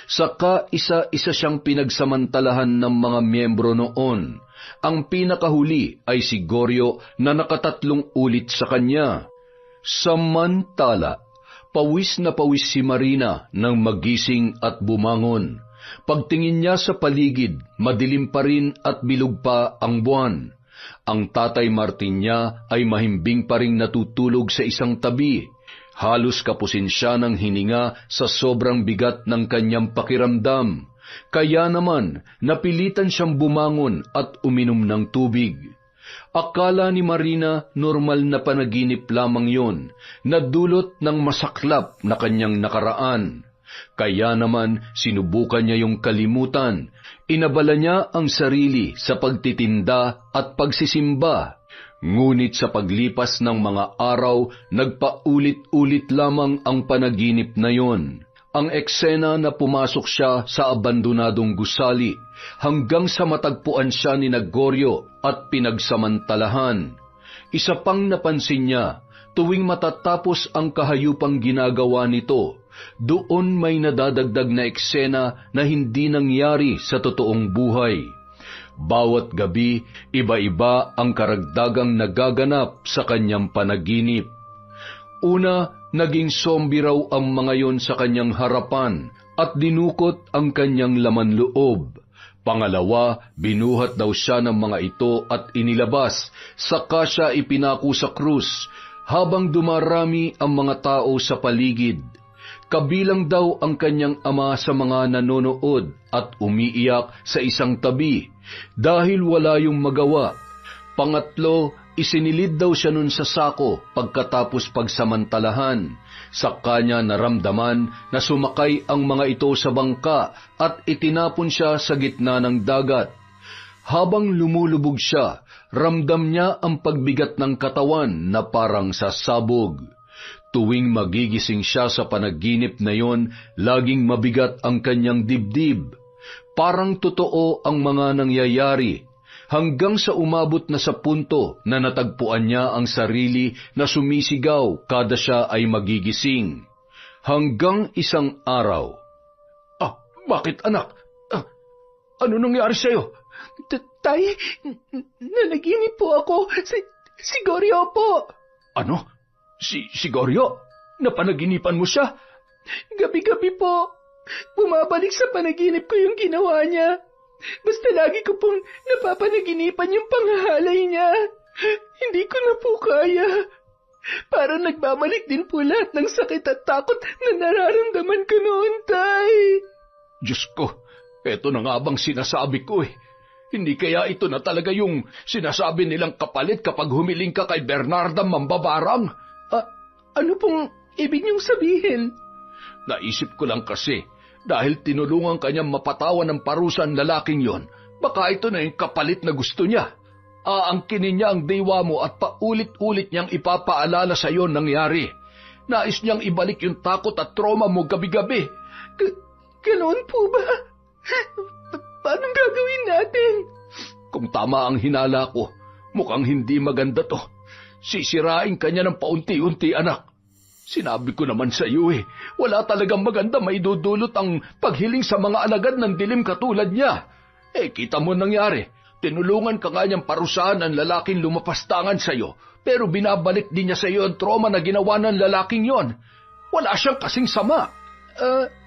Saka isa-isa siyang pinagsamantalahan ng mga miyembro noon. Ang pinakahuli ay si Goryo na nakatatlong ulit sa kanya. Samantala, pawis na pawis si Marina nang magising at bumangon. Pagtingin niya sa paligid, madilim pa rin at bilog pa ang buwan. Ang tatay Martin niya ay mahimbing pa ring natutulog sa isang tabi. Halos kapusin siya ng hininga sa sobrang bigat ng kanyang pakiramdam. Kaya naman, napilitan siyang bumangon at uminom ng tubig. Akala ni Marina normal na panaginip lamang yon, na dulot ng masaklap na kanyang nakaraan. Kaya naman, sinubukan niya yung kalimutan. Inabala niya ang sarili sa pagtitinda at pagsisimba. Ngunit sa paglipas ng mga araw, nagpaulit-ulit lamang ang panaginip na yon. Ang eksena na pumasok siya sa abandonadong gusali hanggang sa matagpuan siya ni Goryo at pinagsamantalahan. Isa pang napansin niya, tuwing matatapos ang kahayupang ginagawa nito, Doon may nadadagdag na eksena na hindi nangyari sa totoong buhay. Bawat gabi, iba-iba ang karagdagang nagaganap sa kanyang panaginip. Una, naging zombie raw ang mga yon sa kanyang harapan at dinukot ang kanyang laman loob. Pangalawa, binuhat daw siya ng mga ito at inilabas, saka siya ipinako sa krus, habang dumarami ang mga tao sa paligid. Kabilang daw ang kanyang ama sa mga nanonood at umiiyak sa isang tabi, dahil wala yung magawa. Pangatlo, isinilid daw siya nun sa sako pagkatapos pagsamantalahan. Sa kanya naramdaman na sumakay ang mga ito sa bangka at itinapon siya sa gitna ng dagat. Habang lumulubog siya, ramdam niya ang pagbigat ng katawan na parang sasabog. Tuwing magigising siya sa panaginip na yon, laging mabigat ang kanyang dibdib. Parang totoo ang mga nangyayari, hanggang sa umabot na sa punto na natagpuan niya ang sarili na sumisigaw kada siya ay magigising. Hanggang isang araw. Bakit anak? Ano nangyari sa'yo? Tay, nanaginip po ako. Si Goryo po. Ano? Si Goryo? Napanaginipan mo siya? Gabi-gabi po. Bumabalik sa panaginip ko yung ginawa niya. Basta lagi ko pong napapanaginipan yung panghahalay niya. Hindi ko na po kaya. Parang nagbabalik din po lahat ng sakit at takot na nararamdaman ko noon, Tay. Diyos ko, eto na nga bang sinasabi ko eh. Hindi kaya ito na talaga yung sinasabi nilang kapalit kapag humiling ka kay Bernarda Mambabarang? Ano pong ibig niyong sabihin? Naisip ko lang kasi, dahil tinulungan kanyang mapatawan ng parusa ang lalaking yon, baka ito na yung kapalit na gusto niya. Aangkinin niya ang diwa mo at paulit-ulit niyang ipapaalala sa iyo nangyari. Nais niyang ibalik yung takot at trauma mo gabi-gabi. Ganoon po ba? Paano gagawin natin? Kung tama ang hinala ko, mukhang hindi maganda to. Sisirain kanya ng paunti-unti, anak. Sinabi ko naman sa iyo wala talagang maganda maidudulot ang paghiling sa mga alagad ng dilim katulad niya. Kita mo nangyari. Tinulungan ka nga niyang parusahan ang lalaking lumapastangan sa iyo, pero binabalik din niya sa iyo ang trauma na ginawa ng lalaking yon. Wala siyang kasing sama.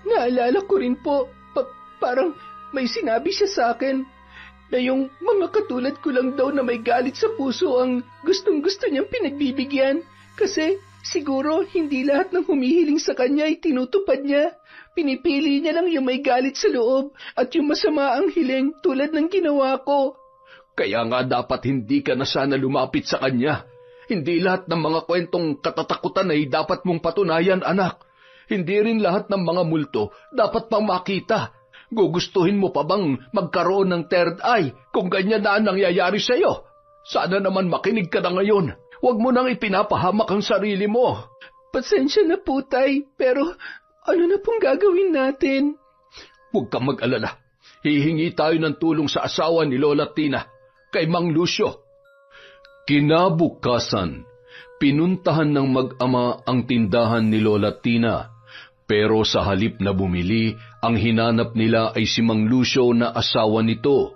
Naalala ko rin po, parang may sinabi siya sa akin na yung mga katulad ko lang daw na may galit sa puso ang gustong-gusto niyang pinagbibigyan. Kasi siguro hindi lahat ng humihiling sa kanya ay tinutupad niya. Pinipili niya lang yung may galit sa loob at yung masama ang hiling tulad ng ginawa ko. Kaya nga dapat hindi ka na sana lumapit sa kanya. Hindi lahat ng mga kwentong katatakutan ay dapat mong patunayan, anak. Hindi rin lahat ng mga multo dapat pang makita. Gugustuhin mo pa bang magkaroon ng third eye kung ganyan na ang nangyayari sa iyo? Sana naman makinig ka na ngayon. Huwag mo nang ipinapahamak ang sarili mo. Pasensya na po, Tay, pero ano na pong gagawin natin? Huwag kang mag-alala. Hihingi tayo ng tulong sa asawa ni Lola Tina, kay Mang Lucio. Kinabukasan, pinuntahan ng mag-ama ang tindahan ni Lola Tina, pero sa halip na bumili, ang hinanap nila ay si Mang Lucio na asawa nito.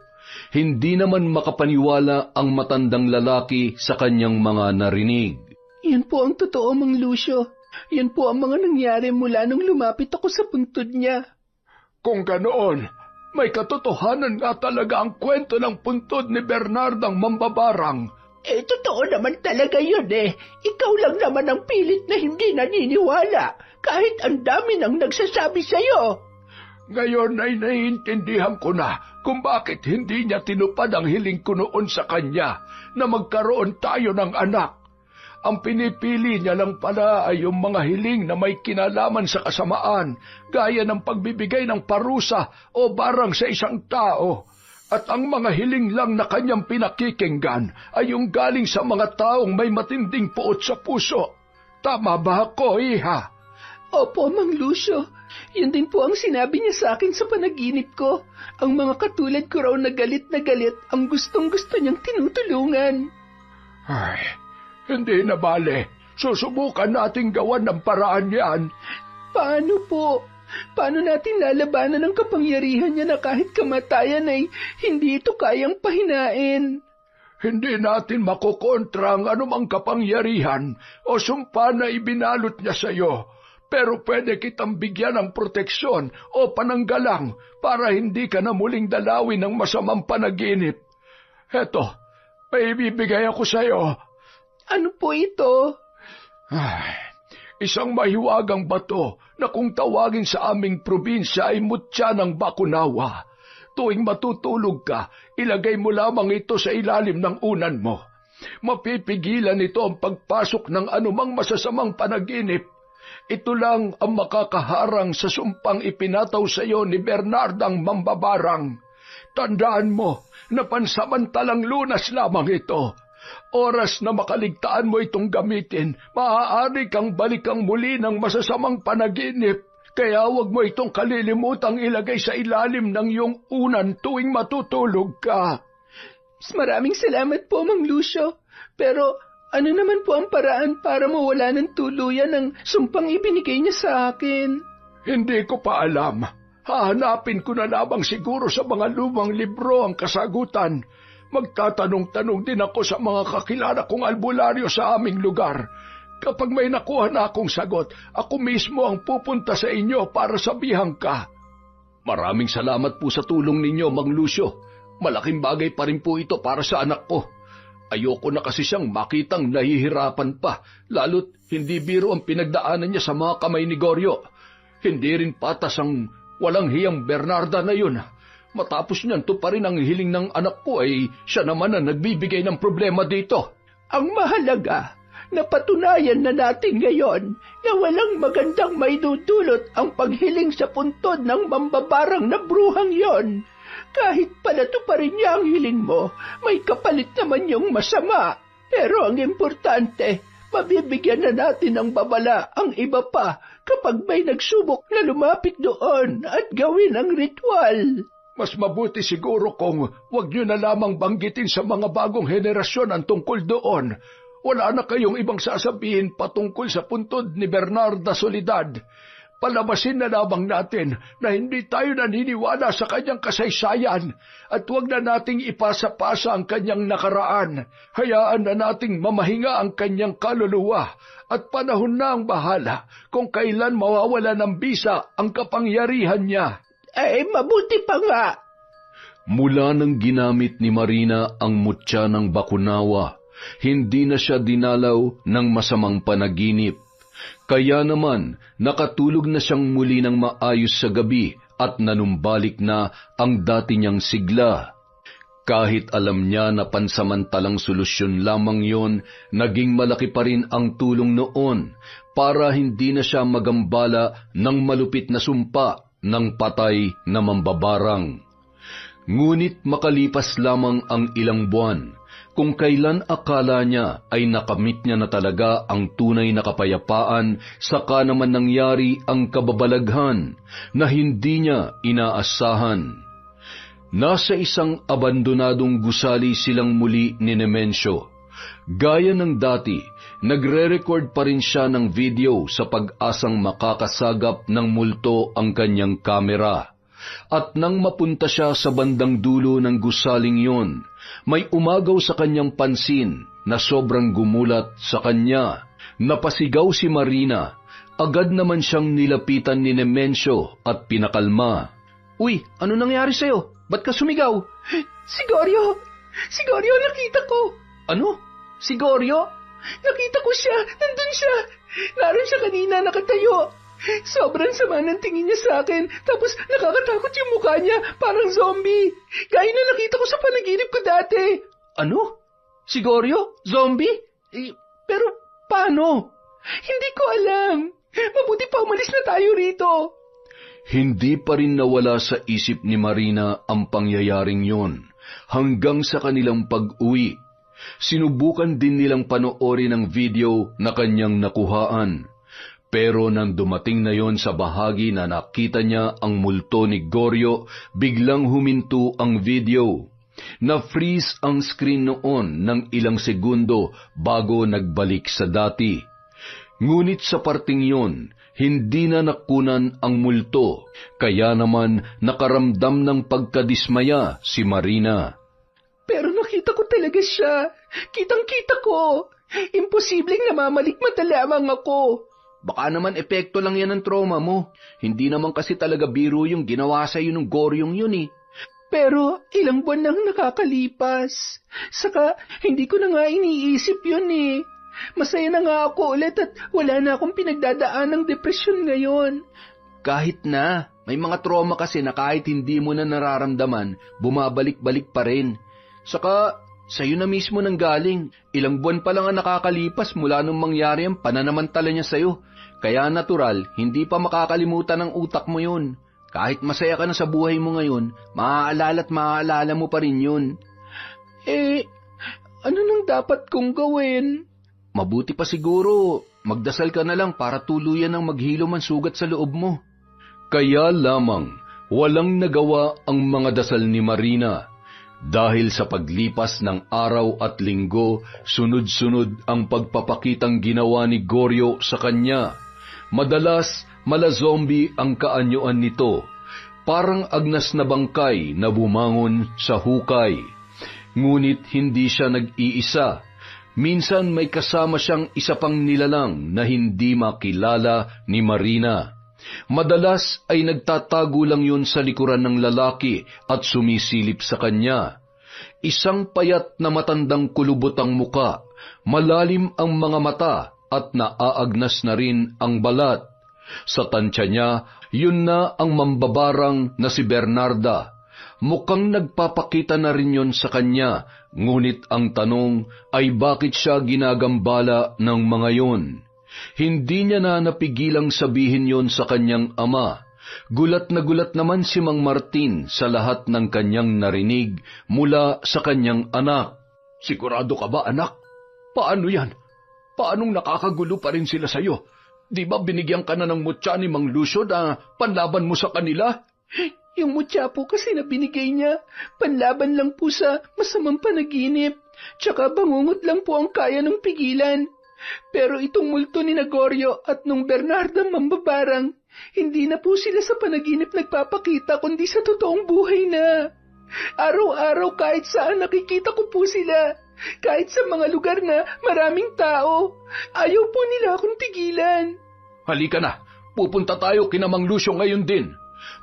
Hindi naman makapaniwala ang matandang lalaki sa kanyang mga narinig. Yan po ang totoo, Mang Lucio. Yan po ang mga nangyari mula nung lumapit ako sa puntod niya. Kung ganoon, may katotohanan nga talaga ang kwento ng puntod ni Bernardang Mambabarang. Totoo naman talaga yun Ikaw lang naman ang pilit na hindi naniniwala, kahit ang dami nang nagsasabi sa'yo. Ngayon ay naiintindihan ko na kung bakit hindi niya tinupad ang hiling ko noon sa kanya na magkaroon tayo ng anak. Ang pinipili niya lang pala ay yung mga hiling na may kinalaman sa kasamaan, gaya ng pagbibigay ng parusa o barang sa isang tao. At ang mga hiling lang na kanyang pinakikinggan ay yung galing sa mga taong may matinding puot sa puso. Tama ba ako, iha? Opo, Mang Lucio. Yan din po ang sinabi niya sa akin sa panaginip ko. Ang mga katulad ko raw na galit ang gustong-gusto niyang tinutulungan. Ay, hindi na bale. Susubukan nating gawan ng paraan yan. Paano po? Paano natin lalabanan ang kapangyarihan niya na kahit kamatayan ay hindi ito kayang pahinain? Hindi natin makokontra ang anumang kapangyarihan o sumpa na ibinalot niya sa iyo. Pero pwede kitang bigyan ng proteksyon o pananggalang para hindi ka na muling dalawin ng masamang panaginip. Heto, may ibibigay ako sa iyo. Ano po ito? Isang mahiwagang bato na kung tawagin sa aming probinsya ay mutya ng Bakunawa. Tuwing matutulog ka, ilagay mo lamang ito sa ilalim ng unan mo. Mapipigilan ito ang pagpasok ng anumang masasamang panaginip. Ito lang ang makakaharang sa sumpang ipinataw sa iyo ni Bernardang Mambabarang. Tandaan mo na pansamantalang lunas lamang ito. Oras na makaligtaan mo itong gamitin, maaari kang balikang muli ng masasamang panaginip. Kaya huwag mo itong kalilimutang ilagay sa ilalim ng iyong unan tuwing matutulog ka. Maraming salamat po, Mang Lucio. Pero ano naman po ang paraan para mawala ng tuluyan ang sumpang ibinigay niya sa akin? Hindi ko pa alam. Hahanapin ko na lamang siguro sa mga lumang libro ang kasagutan. Magtatanong-tanong din ako sa mga kakilala kong albularyo sa aming lugar. Kapag may nakuha na akong sagot, ako mismo ang pupunta sa inyo para sabihan ka. Maraming salamat po sa tulong ninyo, Mang Lucio. Malaking bagay pa rin po ito para sa anak ko. Ayoko na kasi siyang makitang nahihirapan pa, lalo't hindi biro ang pinagdaanan niya sa mga kamay ni Goryo. Hindi rin patas ang walang hiyang Bernarda na yun. Matapos niyan to pa rin ang hiling ng anak ko ay siya naman ang nagbibigay ng problema dito. Ang mahalaga, napatunayan na natin ngayon na walang magandang maidudulot ang paghiling sa puntod ng mambabarang na bruhang yon. Kahit palato pa rin niya ang hiling mo, may kapalit naman yung masama. Pero ang importante, mabibigyan na natin ng babala ang iba pa kapag may nagsubok na lumapit doon at gawin ang ritual. Mas mabuti siguro kung wag niyo na lamang banggitin sa mga bagong henerasyon ang tungkol doon. Wala na kayong ibang sasabihin patungkol sa puntod ni Bernarda Soledad. Palabasin na lamang natin na hindi tayo naniniwala sa kanyang kasaysayan at huwag na nating ipasa-pasa ang kanyang nakaraan. Hayaan na nating mamahinga ang kanyang kaluluwa at panahon na ang bahala kung kailan mawawala ng bisa ang kapangyarihan niya. Mabuti pa nga. Mula nang ginamit ni Marina ang mutya ng Bakunawa, hindi na siya dinalaw ng masamang panaginip. Kaya naman, nakatulog na siyang muli ng maayos sa gabi at nanumbalik na ang dati niyang sigla. Kahit alam niya na pansamantalang solusyon lamang yon, naging malaki pa rin ang tulong noon para hindi na siya magambala ng malupit na sumpa ng patay na mambabarang. Ngunit makalipas lamang ang ilang buwan, kung kailan akala niya ay nakamit niya na talaga ang tunay na kapayapaan, saka naman nangyari ang kababalaghan na hindi niya inaasahan. Nasa isang abandonadong gusali silang muli ni Nemencio. Gaya ng dati, nagre-record pa rin siya ng video sa pag-asang makakasagap ng multo ang kanyang kamera. At nang mapunta siya sa bandang dulo ng gusaling yon, may umagaw sa kanyang pansin na sobrang gumulat sa kanya. Napasigaw si Marina. Agad naman siyang nilapitan ni Nemencio at pinakalma. Uy, ano nangyari sa'yo? Ba't ka sumigaw? Si Goryo! Si Goryo, nakita ko! Ano? Si Goryo? Nakita ko siya! Nandun siya! Naroon siya kanina, nakatayo! Sobrang sama ng tingin niya sa akin, tapos nakakatakot yung mukha niya, parang zombie. Gaya na nakita ko sa panaginip ko dati. Ano? Si Goryo? Zombie? Pero paano? Hindi ko alam. Mabuti pa umalis na tayo rito. Hindi pa rin nawala sa isip ni Marina ang pangyayaring yon hanggang sa kanilang pag-uwi. Sinubukan din nilang panoorin ang video na kanyang nakuhaan. Pero nang dumating na yon sa bahagi na nakita niya ang multo ni Goryo, biglang huminto ang video. Na-freeze ang screen noon ng ilang segundo bago nagbalik sa dati. Ngunit sa parting yon, Hindi na nakunan ang multo, kaya naman nakaramdam ng pagkadismaya si Marina. Pero nakita ko talaga siya. Kitang-kita ko. Imposibleng namamalikmata lamang ako. Baka naman epekto lang yan ng trauma mo. Hindi naman kasi talaga biro yung ginawa sa'yo ng Goryong yun eh. Pero ilang buwan nang nakakalipas. Saka hindi ko na nga iniisip yun eh. Masaya na nga ako ulit at wala na akong pinagdadaan ng depresyon ngayon. Kahit na, may mga trauma kasi na kahit hindi mo na nararamdaman, bumabalik-balik pa rin. Saka, sa'yo na mismo nang galing. Ilang buwan pa lang ang nakakalipas mula nung mangyari ang pananamantala niya sa'yo. Kaya natural, hindi pa makakalimutan ng utak mo yun. Kahit masaya ka na sa buhay mo ngayon, maaalala mo pa rin yun. Ano nang dapat kong gawin? Mabuti pa siguro, magdasal ka na lang para tuluyan ng maghilom ang sugat sa loob mo. Kaya lamang, walang nagawa ang mga dasal ni Marina. Dahil sa paglipas ng araw at linggo, sunod-sunod ang pagpapakitang ginawa ni Goryo sa kanya. Madalas, mala-zombie ang kaanyuan nito, parang agnas na bangkay na bumangon sa hukay. Ngunit hindi siya nag-iisa. Minsan may kasama siyang isa pang nilalang na hindi makilala ni Marina. Madalas ay nagtatago lang yun sa likuran ng lalaki at sumisilip sa kanya. Isang payat na matandang kulubot ang muka, malalim ang mga mata at naaagnas na rin ang balat. Sa tansya niya, yun na ang mambabarang na si Bernarda. Mukhang nagpapakita na rin yun sa kanya, ngunit ang tanong ay bakit siya ginagambala ng mga yun. Hindi niya na napigilang sabihin yon sa kanyang ama. Gulat na gulat naman si Mang Martin sa lahat ng kanyang narinig mula sa kanyang anak. Sigurado ka ba, anak? Paano yan? Paanong nakakagulo pa rin sila sa'yo? Di ba binigyan ka na ng mutya ni Mang Lucio na panlaban mo sa kanila? Yung mutya po kasi na binigay niya, panlaban lang po sa masamang panaginip. Tsaka bangungot lang po ang kaya ng pigilan. Pero itong multo ni Goryo at nung Bernarda mambabarang, hindi na po sila sa panaginip nagpapakita kundi sa totoong buhay na. Araw-araw kahit saan nakikita ko po sila. Kahit sa mga lugar na maraming tao, ayaw po nila akong tigilan. Halika na, pupunta tayo kina Mang Lucio ngayon din.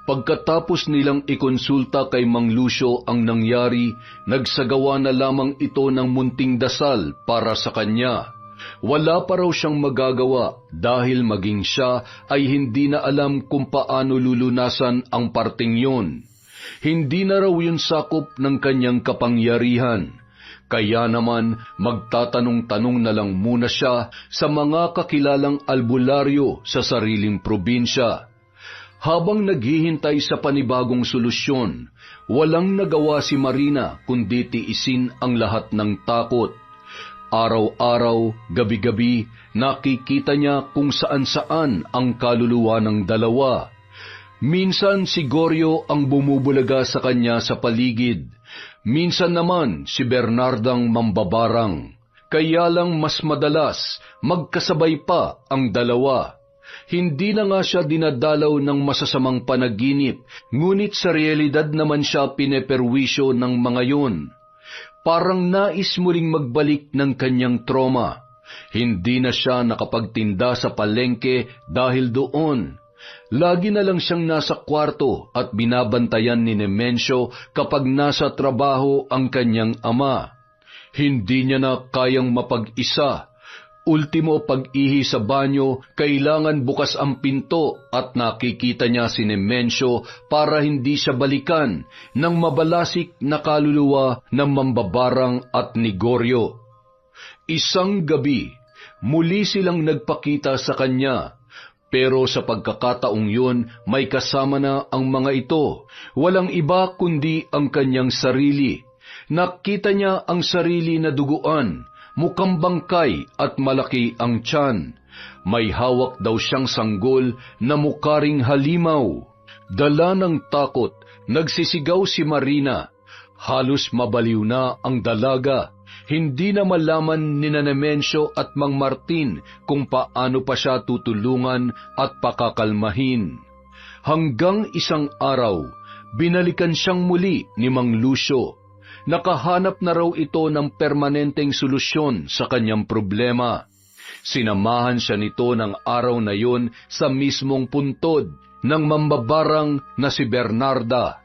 Pagkatapos nilang ikonsulta kay Mang Lucio ang nangyari, nagsagawa na lamang ito ng munting dasal para sa kanya. Wala pa raw siyang magagawa dahil maging siya ay hindi na alam kung paano lulunasan ang parting yun. Hindi na raw yun sakop ng kanyang kapangyarihan. Kaya naman magtatanong-tanong na lang muna siya sa mga kakilalang albularyo sa sariling probinsya. Habang naghihintay sa panibagong solusyon, walang nagawa si Marina kundi tiisin ang lahat ng takot. Araw-araw, gabi-gabi, nakikita niya kung saan-saan ang kaluluwa ng dalawa. Minsan si Goryo ang bumubulaga sa kanya sa paligid. Minsan naman si Bernardang mambabarang. Kaya lang mas madalas, magkasabay pa ang dalawa. Hindi na nga siya dinadalaw ng masasamang panaginip, ngunit sa realidad naman siya pineperwisyo ng mga yun. Parang nais muling magbalik ng kanyang trauma. Hindi na siya nakapagtinda sa palengke dahil doon. Lagi na lang siyang nasa kwarto at binabantayan ni Nemencio kapag nasa trabaho ang kanyang ama. Hindi niya na kayang mapag-isa. Ultimo pag-ihi sa banyo, kailangan bukas ang pinto at nakikita niya si Nemencio para hindi siya balikan ng mabalasik na kaluluwa ng mambabarang at ni Goryo. Isang gabi, muli silang nagpakita sa kanya. Pero sa pagkakataong yun, may kasama na ang mga ito. Walang iba kundi ang kanyang sarili. Nakita niya ang sarili na duguan, mukhang bangkay at malaki ang tiyan. May hawak daw siyang sanggol na mukaring halimaw. Dala ng takot, nagsisigaw si Marina. Halos mabaliw na ang dalaga. Hindi na malaman ni Nemensyo at Mang Martin kung paano pa siya tutulungan at pakakalmahin. Hanggang isang araw, binalikan siyang muli ni Mang Lucio. Nakahanap na raw ito ng permanenteng solusyon sa kanyang problema. Sinamahan siya nito ng araw na yon sa mismong puntod ng mambabarang na si Bernarda.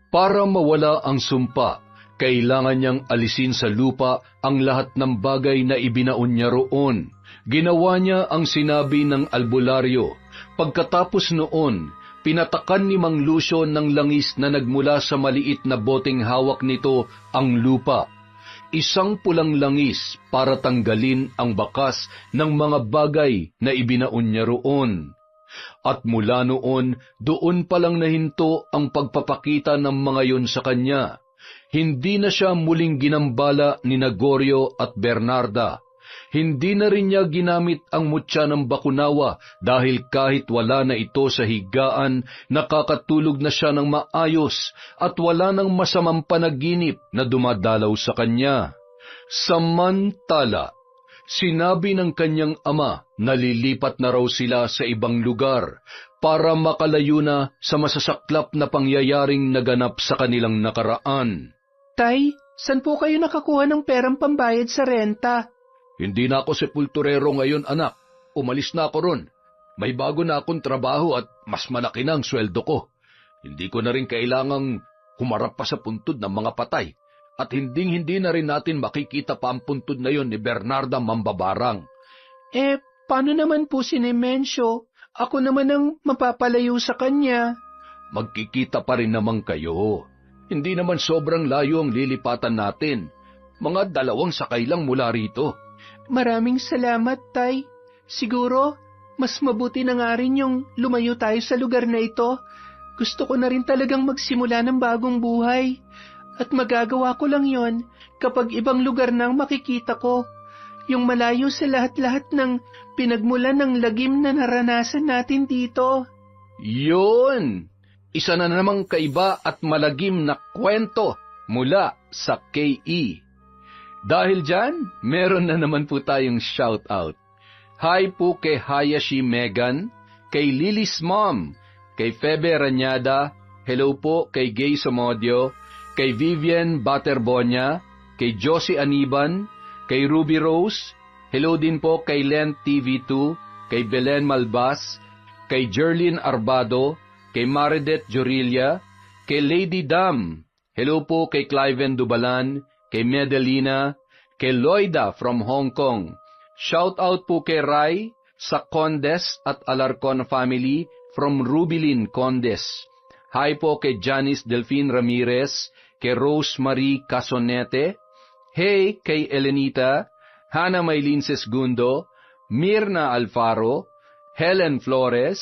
Para mawala ang sumpa, kailangan niyang alisin sa lupa ang lahat ng bagay na ibinaon niya roon. Ginawa niya ang sinabi ng albularyo. Pagkatapos noon, pinatakan ni Mang Lucio ng langis na nagmula sa maliit na boteng hawak nito ang lupa. Isang pulang langis para tanggalin ang bakas ng mga bagay na ibinaon niya roon. At mula noon, doon palang nahinto ang pagpapakita ng mga yon sa kanya. Hindi na siya muling ginambala ni Gregorio at Bernarda. Hindi na rin niya ginamit ang mutya ng bakunawa dahil kahit wala na ito sa higaan, nakakatulog na siya ng maayos at wala nang masamang panaginip na dumadalaw sa kanya. Samantala, sinabi ng kanyang ama na lilipat na raw sila sa ibang lugar para makalayo na sa masasaklap na pangyayaring naganap sa kanilang nakaraan. Tay, saan po kayo nakakuha ng perang pambayad sa renta? Hindi na ako sepulturero ngayon, anak. Umalis na ako ron. May bago na akong trabaho at mas malaki na ang sweldo ko. Hindi ko na rin kailangang humarap pa sa puntod ng mga patay. At hindi na rin natin makikita pa ang puntod na yon ni Bernarda Mambabarang. Paano naman po si Nemensyo? Ako naman ang mapapalayo sa kanya. Magkikita pa rin naman kayo. Hindi naman sobrang layo ang lilipatan natin. Mga 2 sakay lang mula rito. Maraming salamat, Tay. Siguro, mas mabuti na nga rin yung lumayo tayo sa lugar na ito. Gusto ko na rin talagang magsimula ng bagong buhay. At magagawa ko lang yon kapag ibang lugar na ang makikita ko. Yung malayo sa lahat-lahat ng pinagmulan ng lagim na naranasan natin dito. Yun! Isa na namang kaiba at malagim na kwento mula sa KE. Dahil dyan, meron na naman po tayong shoutout. Hi po kay Hayashi Megan, kay Lily's Mom, kay Febe Ranyada, hello po kay Gay Somodio, kay Vivian Baterbonia, kay Josie Aniban, kay Ruby Rose, hello din po kay Len TV2, kay Belen Malbas, kay Jerlyn Arbado, kay Maridet Jorilla, kay Lady Dam, hello po kay Cliven Dubalan, kay Medelina, kay Loida from Hong Kong. Shout out po kay Rai sa Condes at Alarcon family from Rubilin, Condes. Hi po kay Janice Delfin Ramirez, kay Rosemary Casonete. Hey kay Elenita, Hannah Maylin Sesgundo, Mirna Alfaro, Helen Flores,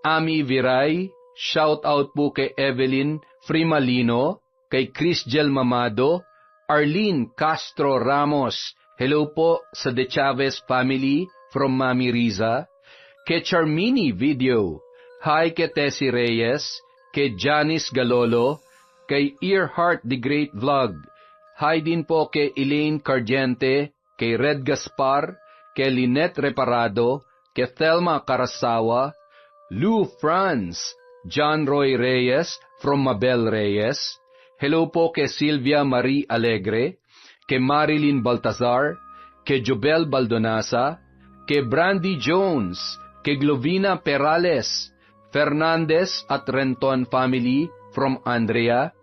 Ami Viray. Shout out po kay Evelyn Frimalino, kay Chris Gel Mamado, Arlene Castro Ramos, hello po sa De Chavez family from Mami Riza, kay Charmini Video, hi kay Tessie Reyes, kay Janice Galolo, kay Earhart the Great Vlog, hi din po kay Elaine Cardiente, kay Red Gaspar, kay Lynette Reparado, kay Thelma Carasawa, Lou Franz, John Roy Reyes from Mabel Reyes, hello po kay Sylvia Marie Alegre, kay Marilyn Baltazar, kay Jobel Baldonasa, kay Brandy Jones, kay Glovina Perales, Fernandez at Renton family from Andrea,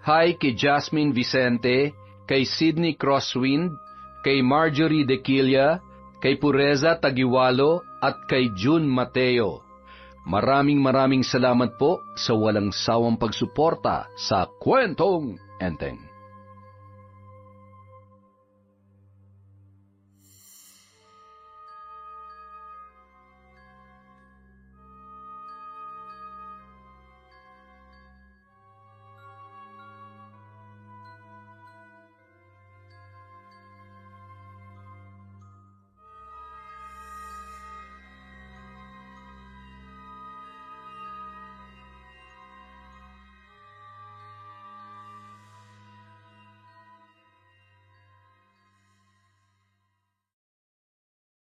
hi kay Jasmine Vicente, kay Sydney Crosswind, kay Marjorie Dequilla, kay Pureza Tagiwalo at kay June Mateo. Maraming salamat po sa walang sawang pagsuporta sa Kwentong Enteng.